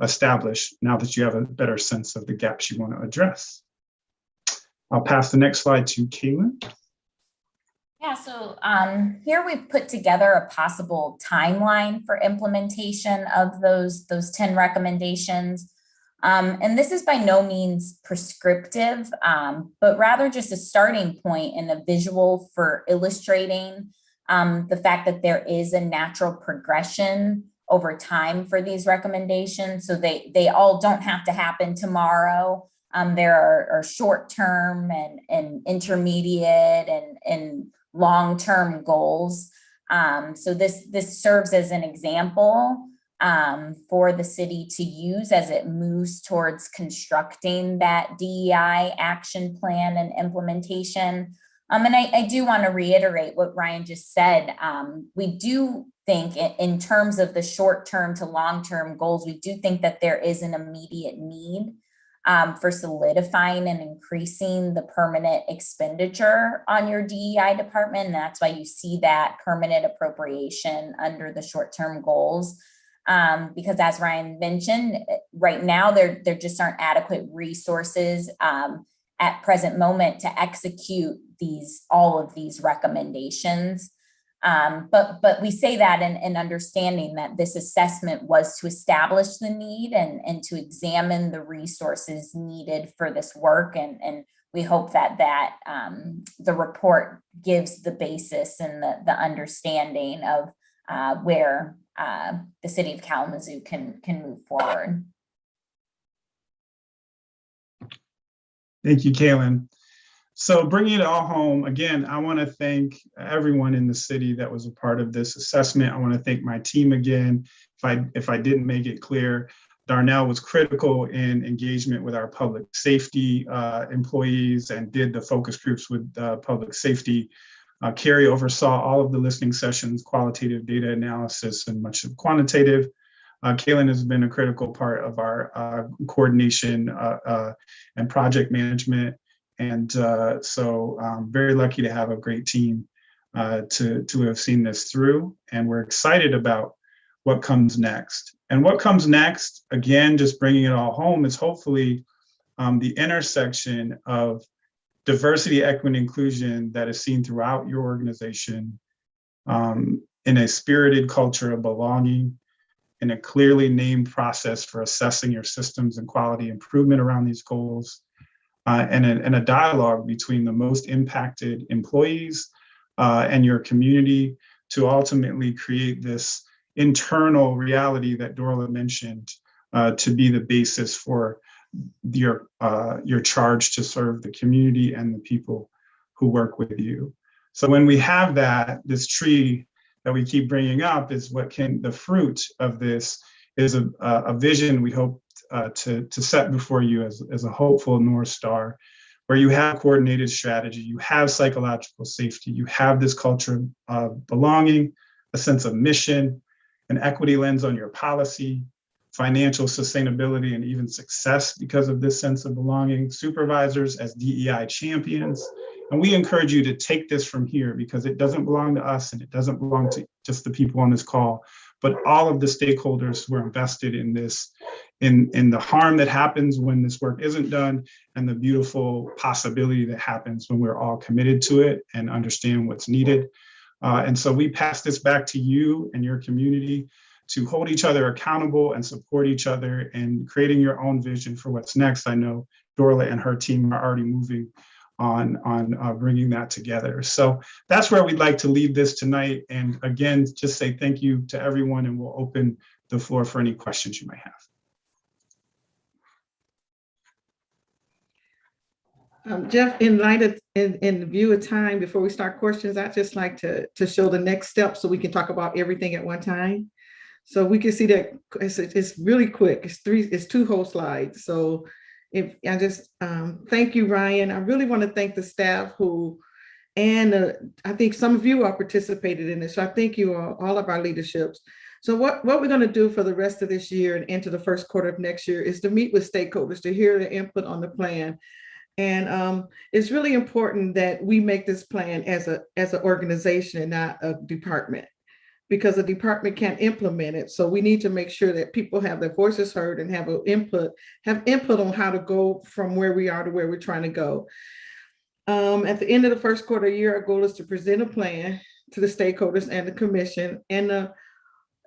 establish now that you have a better sense of the gaps you want to address. I'll pass the next slide to Kaylin. Yeah, so here we've put together a possible timeline for implementation of those 10 recommendations. And this is by no means prescriptive, but rather just a starting point and a visual for illustrating the fact that there is a natural progression over time for these recommendations. So they all don't have to happen tomorrow. There are short-term and intermediate and long-term goals. So this serves as an example for the city to use as it moves towards constructing that DEI action plan and implementation. And I do want to reiterate what Ryan just said. We do think in terms of the short-term to long-term goals, we do think that there is an immediate need for solidifying and increasing the permanent expenditure on your DEI department. And that's why you see that permanent appropriation under the short-term goals. Because as Ryan mentioned, right now there just aren't adequate resources at present moment to execute all of these recommendations. But we say that in understanding that this assessment was to establish the need and to examine the resources needed for this work. And we hope that the report gives the basis and the understanding of where the city of Kalamazoo can move forward. Thank you, Kaylin. So bringing it all home, again, I want to thank everyone in the city that was a part of this assessment. I want to thank my team again. If I didn't make it clear, Darnell was critical in engagement with our public safety employees and did the focus groups with public safety. Carrie oversaw all of the listening sessions, qualitative data analysis, and much of quantitative. Kaylin has been a critical part of our coordination and project management. And so I'm very lucky to have a great team to have seen this through. And we're excited about what comes next. And what comes next, again, just bringing it all home, is hopefully the intersection of diversity, equity, and inclusion that is seen throughout your organization in a spirited culture of belonging, in a clearly named process for assessing your systems and quality improvement around these goals, and a dialogue between the most impacted employees and your community to ultimately create this internal reality that Dorla mentioned to be the basis for your charge to serve the community and the people who work with you. So when we have that, this tree that we keep bringing up is the fruit of this is a vision we hope to set before you as a hopeful North Star, where you have coordinated strategy, you have psychological safety, you have this culture of belonging, a sense of mission, an equity lens on your policy, financial sustainability, and even success because of this sense of belonging, supervisors as DEI champions. And we encourage you to take this from here because it doesn't belong to us and it doesn't belong to just the people on this call, but all of the stakeholders who are invested in this, in the harm that happens when this work isn't done and the beautiful possibility that happens when we're all committed to it and understand what's needed. And so we pass this back to you and your community to hold each other accountable and support each other in creating your own vision for what's next. I know Dorla and her team are already moving on bringing that together. So that's where we'd like to leave this tonight. And again, just say thank you to everyone, and we'll open the floor for any questions you may have. Jeff, in light of, in view of time, before we start questions, I'd just like to show the next step so we can talk about everything at one time. So we can see that it's really quick. It's two whole slides. So if I just thank you, Ryan. I really want to thank the staff and I think some of you are participated in this. So I thank you all of our leaderships. So what we're going to do for the rest of this year and into the first quarter of next year is to meet with stakeholders to hear their input on the plan. And it's really important that we make this plan as an organization and not a department, because a department can't implement it. So we need to make sure that people have their voices heard and have input on how to go from where we are to where we're trying to go. At the end of the first quarter year, our goal is to present a plan to the stakeholders and the commission. And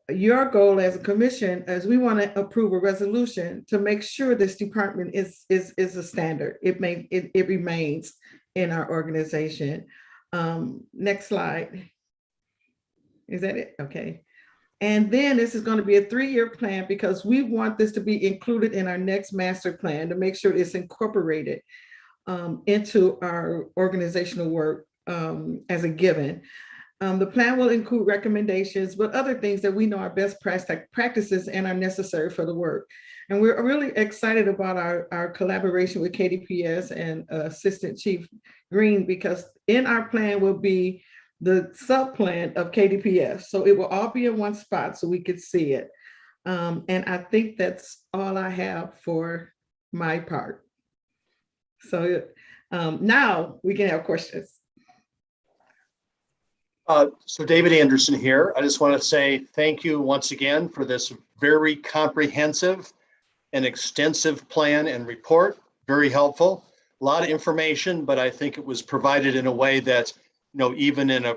your goal as a commission is we want to approve a resolution to make sure this department is a standard. It remains in our organization. Next slide. Is that it? Okay. And then this is going to be a 3-year plan because we want this to be included in our next master plan to make sure it's incorporated into our organizational work as a given. The plan will include recommendations, but other things that we know are best practices and are necessary for the work. And we're really excited about our collaboration with KDPS and Assistant Chief Green, because in our plan will be the sub-plan of KDPS. So it will all be in one spot so we could see it. And I think that's all I have for my part. So now we can have questions. So David Anderson here. I just want to say thank you once again for this very comprehensive and extensive plan and report. Very helpful. A lot of information, but I think it was provided in a way that, even in a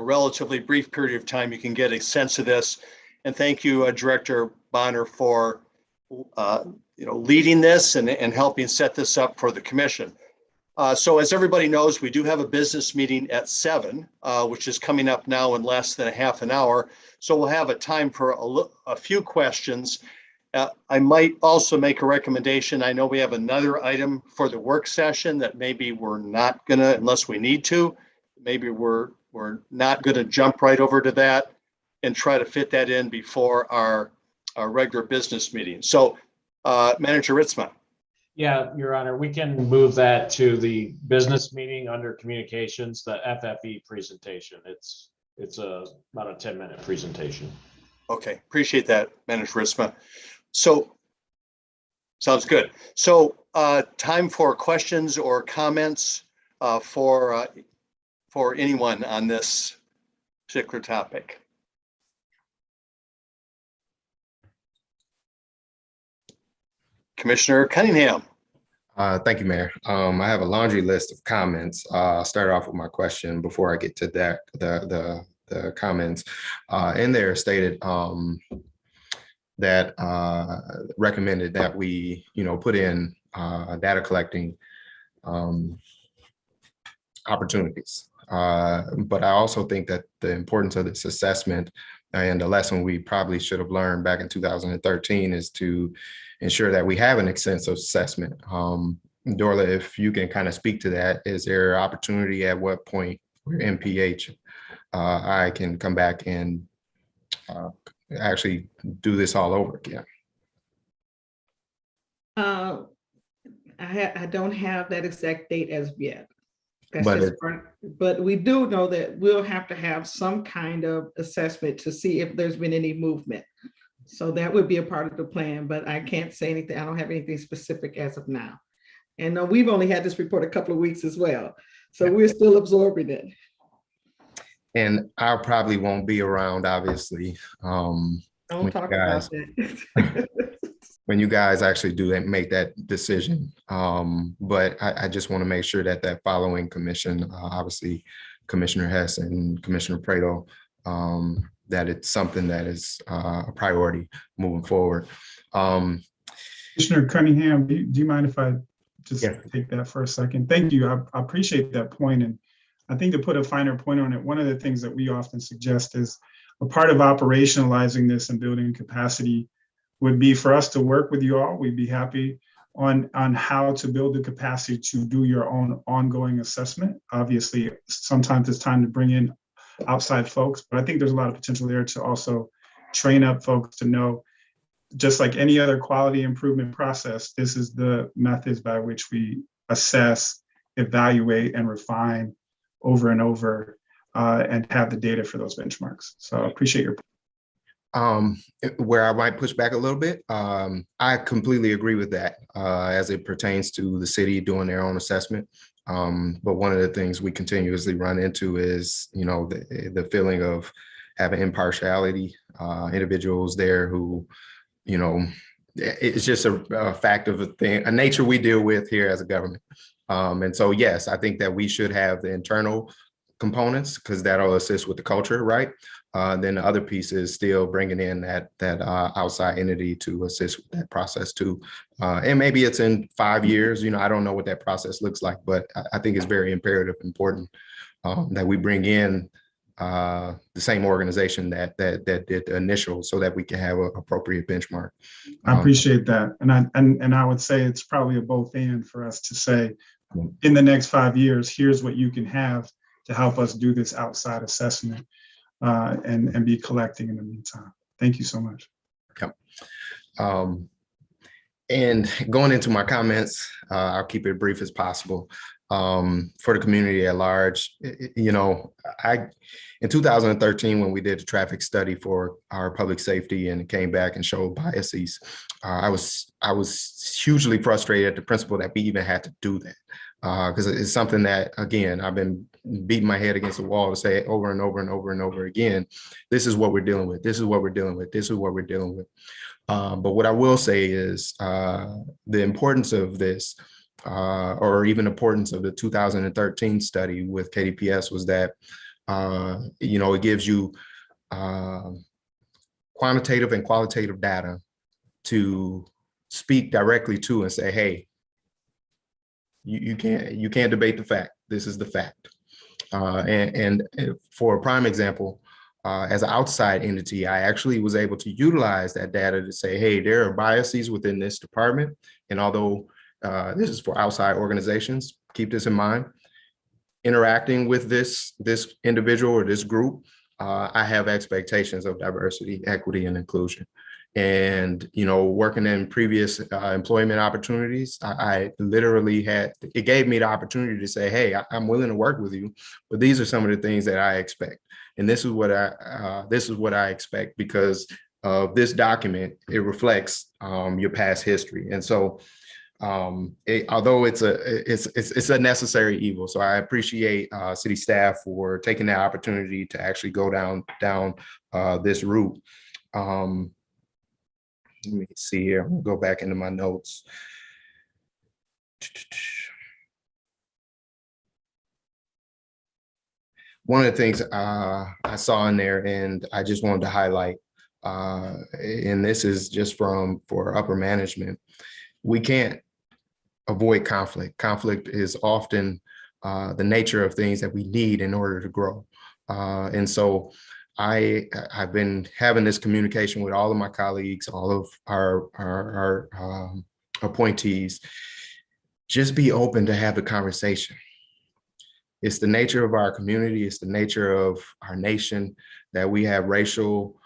relatively brief period of time, you can get a sense of this. And thank you, Director Bonner, for leading this and helping set this up for the commission. So as everybody knows, we do have a business meeting at 7, which is coming up now in less than a half an hour. So we'll have a time for a few questions. I might also make a recommendation. I know we have another item for the work session that maybe we're not gonna, unless we need to, maybe we're not gonna jump right over to that and try to fit that in before our regular business meeting. So Manager Ritzma. Yeah, Your Honor, we can move that to the business meeting under communications, the FFE presentation. It's about a 10-minute presentation. Okay, appreciate that, Manager Ritzma. So sounds good. So time for questions or comments for anyone on this particular topic. Commissioner Cunningham. Thank you, Mayor. I have a laundry list of comments. I'll start off with my question before I get to that. The comments in there stated that recommended that we, put in data collecting opportunities. But I also think that the importance of this assessment and the lesson we probably should have learned back in 2013 is to ensure that we have an extensive assessment. Dorla, if you can kind of speak to that, is there opportunity at what point where MPH I can come back and actually do this all over again? I don't have that exact date as yet. That's But just but we do know that we'll have to have some kind of assessment to see if there's been any movement. So that would be a part of the plan, but I can't say anything. I don't have anything specific as of now. And we've only had this report a couple of weeks as well. So we're still absorbing it. And I probably won't be around, obviously. Don't talk about that. When you guys actually do that, make that decision. But I just want to make sure that that following commission, obviously Commissioner Hess and Commissioner Prado, that it's something that is a priority moving forward. Commissioner Cunningham, do you mind if I just take that for a second? Thank you. I appreciate that point. And I think to put a finer point on it, one of the things that we often suggest is a part of operationalizing this and building capacity would be for us to work with you all. We'd be happy on how to build the capacity to do your own ongoing assessment. Obviously, sometimes it's time to bring in outside folks, but I think there's a lot of potential there to also train up folks to know, just like any other quality improvement process, this is the methods by which we assess, evaluate, and refine over and over, and have the data for those benchmarks. So I appreciate your. Where I might push back a little bit, I completely agree with that as it pertains to the city doing their own assessment. But one of the things we continuously run into is, the feeling of having impartiality, individuals there who, it's just a fact of a nature we deal with here as a government. And so, yes, I think that we should have the internal components because that'll assist with the culture, right? Then the other piece is still bringing in that outside entity to assist with that process too. And maybe it's in 5 years, I don't know what that process looks like, but I think it's very imperative, important that we bring in the same organization that did the initial so that we can have an appropriate benchmark. I appreciate that. And I would say it's probably a both and for us to say, in the next 5 years, here's what you can have to help us do this outside assessment and be collecting in the meantime. Thank you so much. Yep. And going into my comments, I'll keep it brief as possible. For the community at large, in 2013, when we did a traffic study for our public safety and it came back and showed biases, I was hugely frustrated at the principle that we even had to do that. Because it's something that, again, I've been beating my head against the wall to say it over and over and over and over again. This is what we're dealing with. This is what we're dealing with. This is what we're dealing with. But what I will say is the importance of this, or even importance of the 2013 study with KDPS was that, it gives you quantitative and qualitative data to speak directly to and say, hey, you can't debate the fact. This is the fact. And for a prime example, as an outside entity, I actually was able to utilize that data to say, hey, there are biases within this department. And although this is for outside organizations, keep this in mind, interacting with this individual or this group, I have expectations of diversity, equity, and inclusion. And, working in previous employment opportunities, I literally it gave me the opportunity to say, hey, I'm willing to work with you, but these are some of the things that I expect. And this is what I expect because of this document. It reflects your past history. And so although it's a necessary evil. So I appreciate city staff for taking that opportunity to actually go down this route. Let me see here. I'm gonna go back into my notes. One of the things I saw in there, and I just wanted to highlight, and this is just for upper management, we can't avoid conflict. Conflict is often the nature of things that we need in order to grow. And so I've been having this communication with all of my colleagues, all of our appointees. Just be open to have the conversation. It's the nature of our community. It's the nature of our nation that we have racial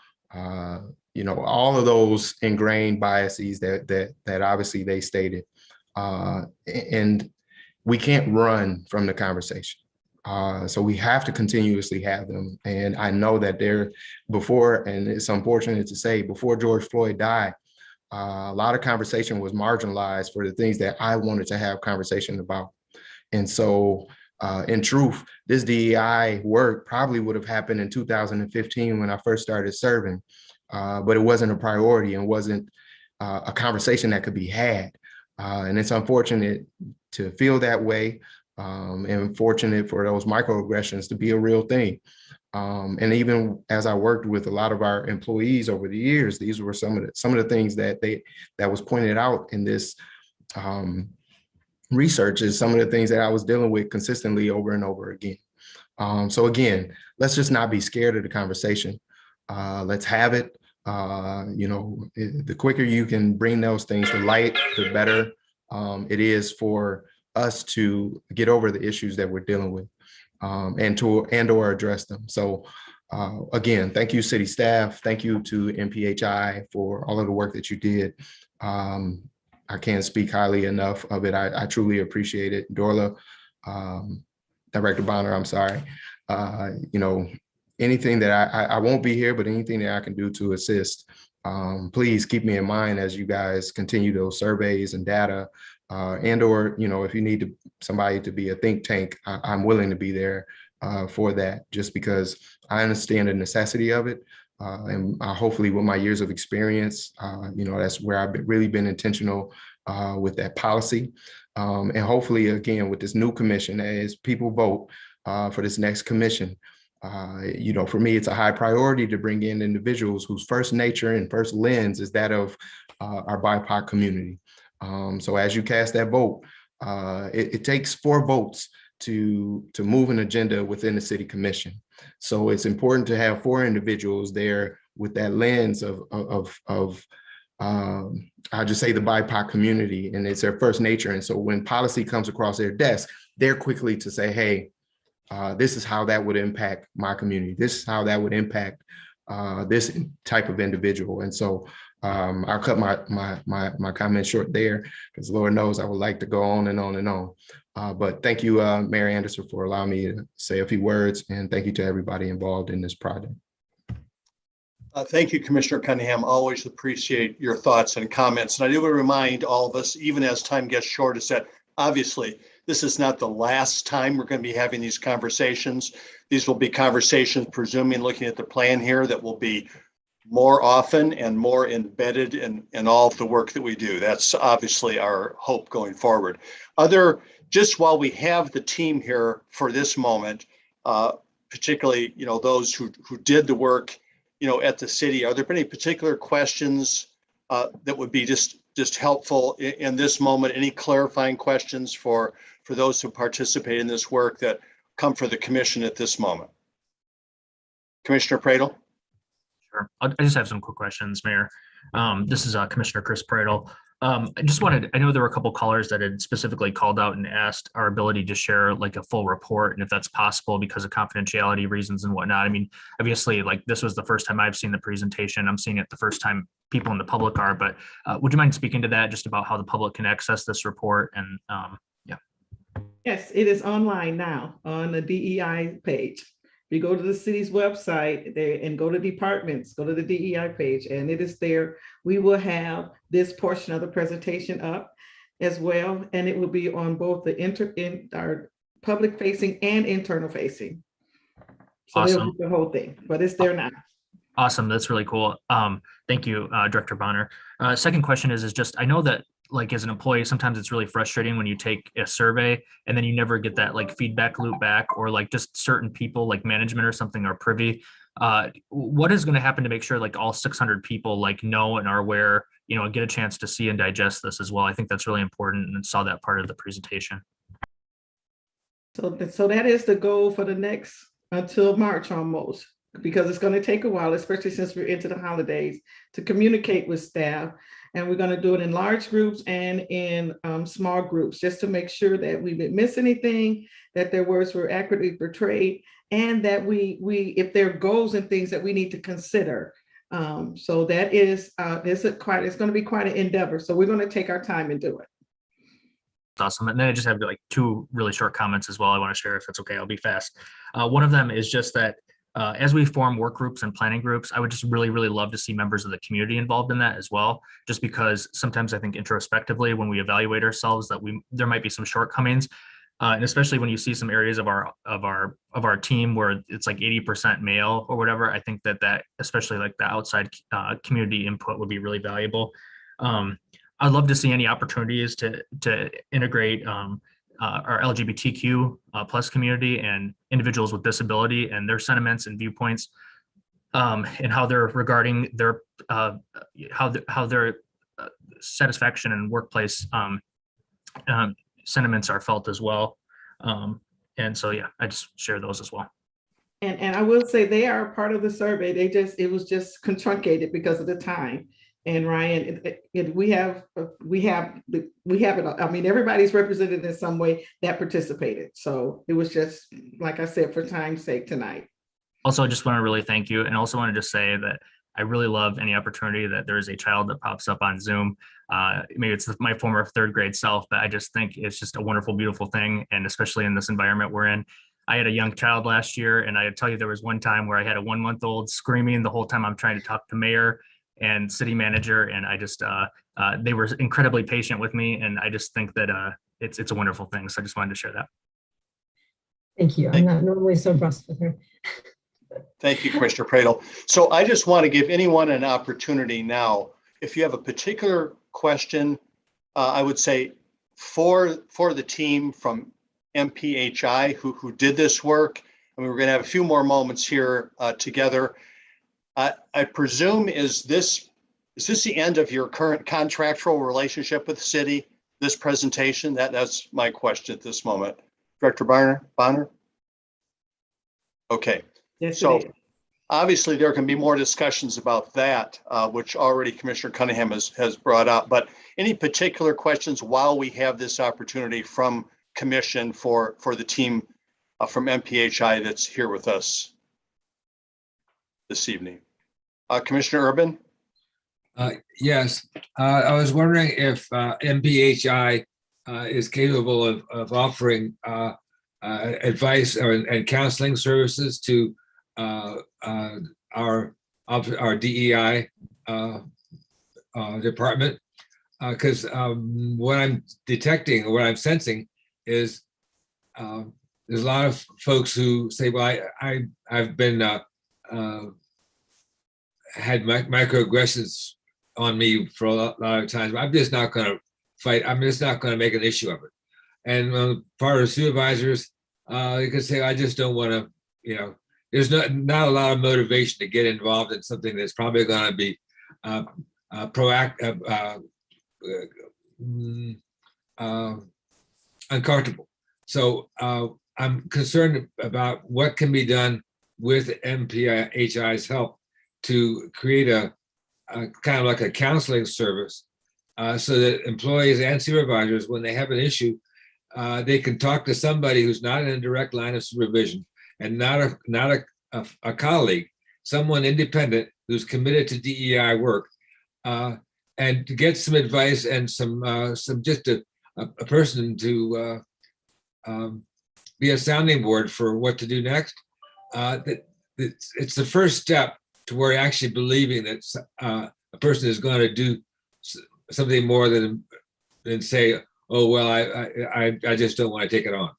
all of those ingrained biases that obviously they stated. And we can't run from the conversation. So we have to continuously have them. And I know that before, and it's unfortunate to say, before George Floyd died, a lot of conversation was marginalized for the things that I wanted to have conversation about. And so in truth, this DEI work probably would have happened in 2015 when I first started serving, but it wasn't a priority and wasn't a conversation that could be had. And it's unfortunate to feel that way, and fortunate for those microaggressions to be a real thing. And even as I worked with a lot of our employees over the years, these were some of the things that was pointed out in this research, is some of the things that I was dealing with consistently over and over again. So again, let's just not be scared of the conversation. Let's have it. The quicker you can bring those things to light, the better it is for us to get over the issues that we're dealing with, and or address them. So again, thank you, city staff. Thank you to MPHI for all of the work that you did. I can't speak highly enough of it. I truly appreciate it. Dorla, Director Bonner, I'm sorry. Anything that I won't be here, but anything that I can do to assist, please keep me in mind as you guys continue those surveys and data, and or, if you need somebody to be a think tank, I'm willing to be there for that, just because I understand the necessity of it. And hopefully with my years of experience, that's where I've really been intentional with that policy. And hopefully, again, with this new commission, as people vote for this next commission, for me, it's a high priority to bring in individuals whose first nature and first lens is that of our BIPOC community. So as you cast that vote, it takes 4 votes to move an agenda within the city commission. So it's important to have 4 individuals there with that lens of I'll just say the BIPOC community, and it's their first nature. And so when policy comes across their desk, they're quickly to say, hey, this is how that would impact my community. This is how that would impact this type of individual. And so I'll cut my comments short there, because Lord knows I would like to go on and on and on. But thank you, Mayor Anderson, for allowing me to say a few words, and thank you to everybody involved in this project. Thank you, Commissioner Cunningham. Always appreciate your thoughts and comments. And I do want to remind all of us, even as time gets short, is that obviously this is not the last time we're going to be having these conversations. These will be conversations, presuming looking at the plan here, that will be more often and more embedded in all of the work that we do. That's obviously our hope going forward. Just while we have the team here for this moment, particularly, those who did the work, at the city, are there any particular questions that would be just helpful in this moment? Any clarifying questions for those who participate in this work that come for the commission at this moment? Commissioner Pradel? Sure. I just have some quick questions, Mayor. This is Commissioner Chris Pradel. I know there were a couple callers that had specifically called out and asked our ability to share like a full report, and if that's possible because of confidentiality reasons and whatnot. I mean, obviously, like this was the first time I've seen the presentation. I'm seeing it the first time people in the public are, but would you mind speaking to that, just about how the public can access this report? And yeah. Yes, it is online now on the DEI page. You go to the city's website there and go to departments, go to the DEI page, and it is there. We will have this portion of the presentation up as well, and it will be on both our public facing and internal facing. So awesome. The whole thing, but it's there now. Awesome, that's really cool. Thank you, Director Bonner. Second question is just, I know that like as an employee, sometimes it's really frustrating when you take a survey and then you never get that like feedback loop back, or like just certain people like management or something are privy. What is going to happen to make sure like all 600 people like know and are aware, and get a chance to see and digest this as well? I think that's really important, and saw that part of the presentation. So that is the goal for the next until March almost, because it's going to take a while, especially since we're into the holidays, to communicate with staff. And we're going to do it in large groups and in small groups, just to make sure that we didn't miss anything, that their words were accurately portrayed, and that we if there are goals and things that we need to consider So that is it's going to be quite an endeavor. So we're going to take our time and do it. Awesome. And then I just have like two really short comments as well I want to share, if it's okay. I'll be fast. One of them is just that as we form work groups and planning groups, I would just really, really love to see members of the community involved in that as well. Just because sometimes I think introspectively, when we evaluate ourselves, that there might be some shortcomings, and especially when you see some areas of our team where it's like 80% male or whatever. I think that especially like the outside community input would be really valuable. I'd love to see any opportunities to integrate our LGBTQ plus community and individuals with disability and their sentiments and viewpoints, and how they're regarding their how their satisfaction and workplace sentiments are felt as well. And so, yeah, I just share those as well. And I will say they are a part of the survey. It was just truncated because of the time. And Ryan, we have it. I mean, everybody's represented in some way that participated. So it was just, like I said, for time's sake tonight. Also, I just want to really thank you, and also want to just say that I really love any opportunity that there is a child that pops up on Zoom. Maybe it's my former third grade self, but I just think it's just a wonderful, beautiful thing. And especially in this environment we're in. I had a young child last year, and I tell you, there was one time where I had a 1-month-old screaming the whole time I'm trying to talk to mayor and city manager. And I just, they were incredibly patient with me. And I just think that it's a wonderful thing. So I just wanted to share that. Thank you. I'm not normally so brusque with her. Thank you, Commissioner Pradel. So I just want to give anyone an opportunity now. If you have a particular question, I would say for the team from MPHI who did this work, and we're going to have a few more moments here together. I presume, is this the end of your current contractual relationship with the city, this presentation? That's my question at this moment. Director Bonner? Okay. Yes, so obviously there can be more discussions about that, which already Commissioner Cunningham has brought up, but any particular questions while we have this opportunity from Commission for the team from MPHI that's here with us this evening? Commissioner Urban? Yes, I was wondering if MPHI is capable of offering advice and counseling services to our DEI department, because what I'm detecting, what I'm sensing is there's a lot of folks who say, well, I've been had microaggressions on me for a lot of times. I'm just not going to fight. I'm just not going to make an issue of it. And part of the supervisors, you can say, I just don't want to, there's not a lot of motivation to get involved in something that's probably going to be proactive, uncomfortable. So I'm concerned about what can be done with MPHI's help to create a kind of like a counseling service so that employees and supervisors, when they have an issue, they can talk to somebody who's not in a direct line of supervision and not a colleague, someone independent who's committed to DEI work, and to get some advice and some just a person to be a sounding board for what to do next. It's the first step toward actually believing that a person is going to do something more than say, oh, well, I just don't want to take it on.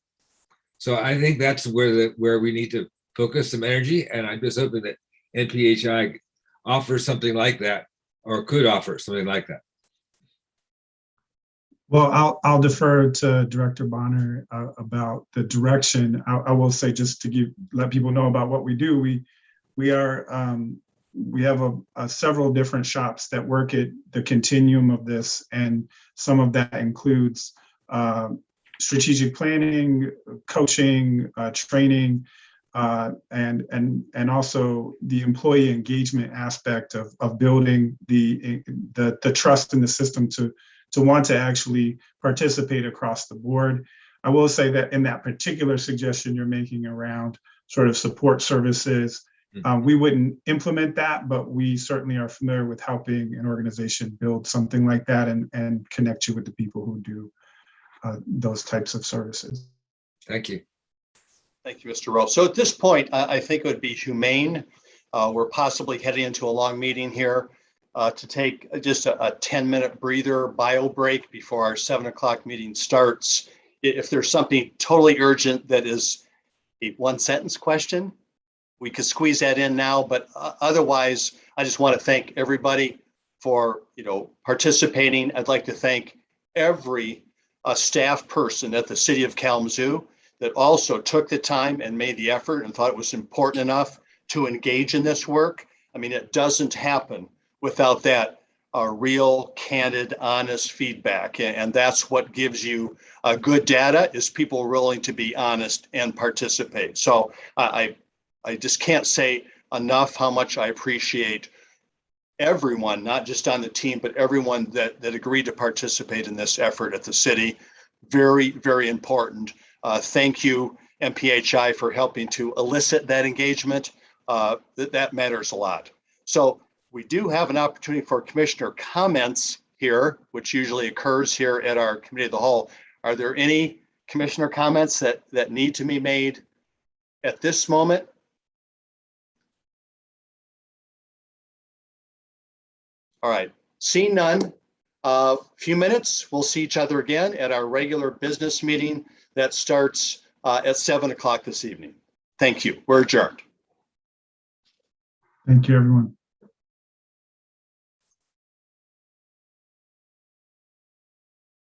So I think that's where we need to focus some energy. And I'm just hoping that NPHI offers something like that, or could offer something like that. Well, I'll defer to Director Bonner about the direction. I will say, just to let people know about what we do. We have several different shops that work at the continuum of this, and some of that includes strategic planning, coaching, training, and also the employee engagement aspect of building the trust in the system to want to actually participate across the board. I will say that in that particular suggestion you're making around sort of support services We wouldn't implement that, but we certainly are familiar with helping an organization build something like that and connect you with the people who do those types of services. Thank you. Thank you, Mr. Rowe. So at this point, I think it would be humane. We're possibly heading into a long meeting here to take just a 10-minute breather bio break before our 7 o'clock meeting starts. If there's something totally urgent that is a one-sentence question, we could squeeze that in now, but otherwise, I just want to thank everybody for participating. I'd like to thank every staff person at the City of Kalamazoo that also took the time and made the effort and thought it was important enough to engage in this work. I mean, it doesn't happen without that real, candid, honest feedback. And that's what gives you good data, is people willing to be honest and participate. So I just can't say enough how much I appreciate everyone, not just on the team, but everyone that agreed to participate in this effort at the city. Very, very important. Thank you, MPHI, for helping to elicit that engagement. That matters a lot. So we do have an opportunity for commissioner comments here, which usually occurs here at our committee of the whole. Are there any commissioner comments that need to be made at this moment? All right, seeing none, few minutes, we'll see each other again at our regular business meeting that starts at 7 o'clock this evening. Thank you. We're adjourned. Thank you, everyone.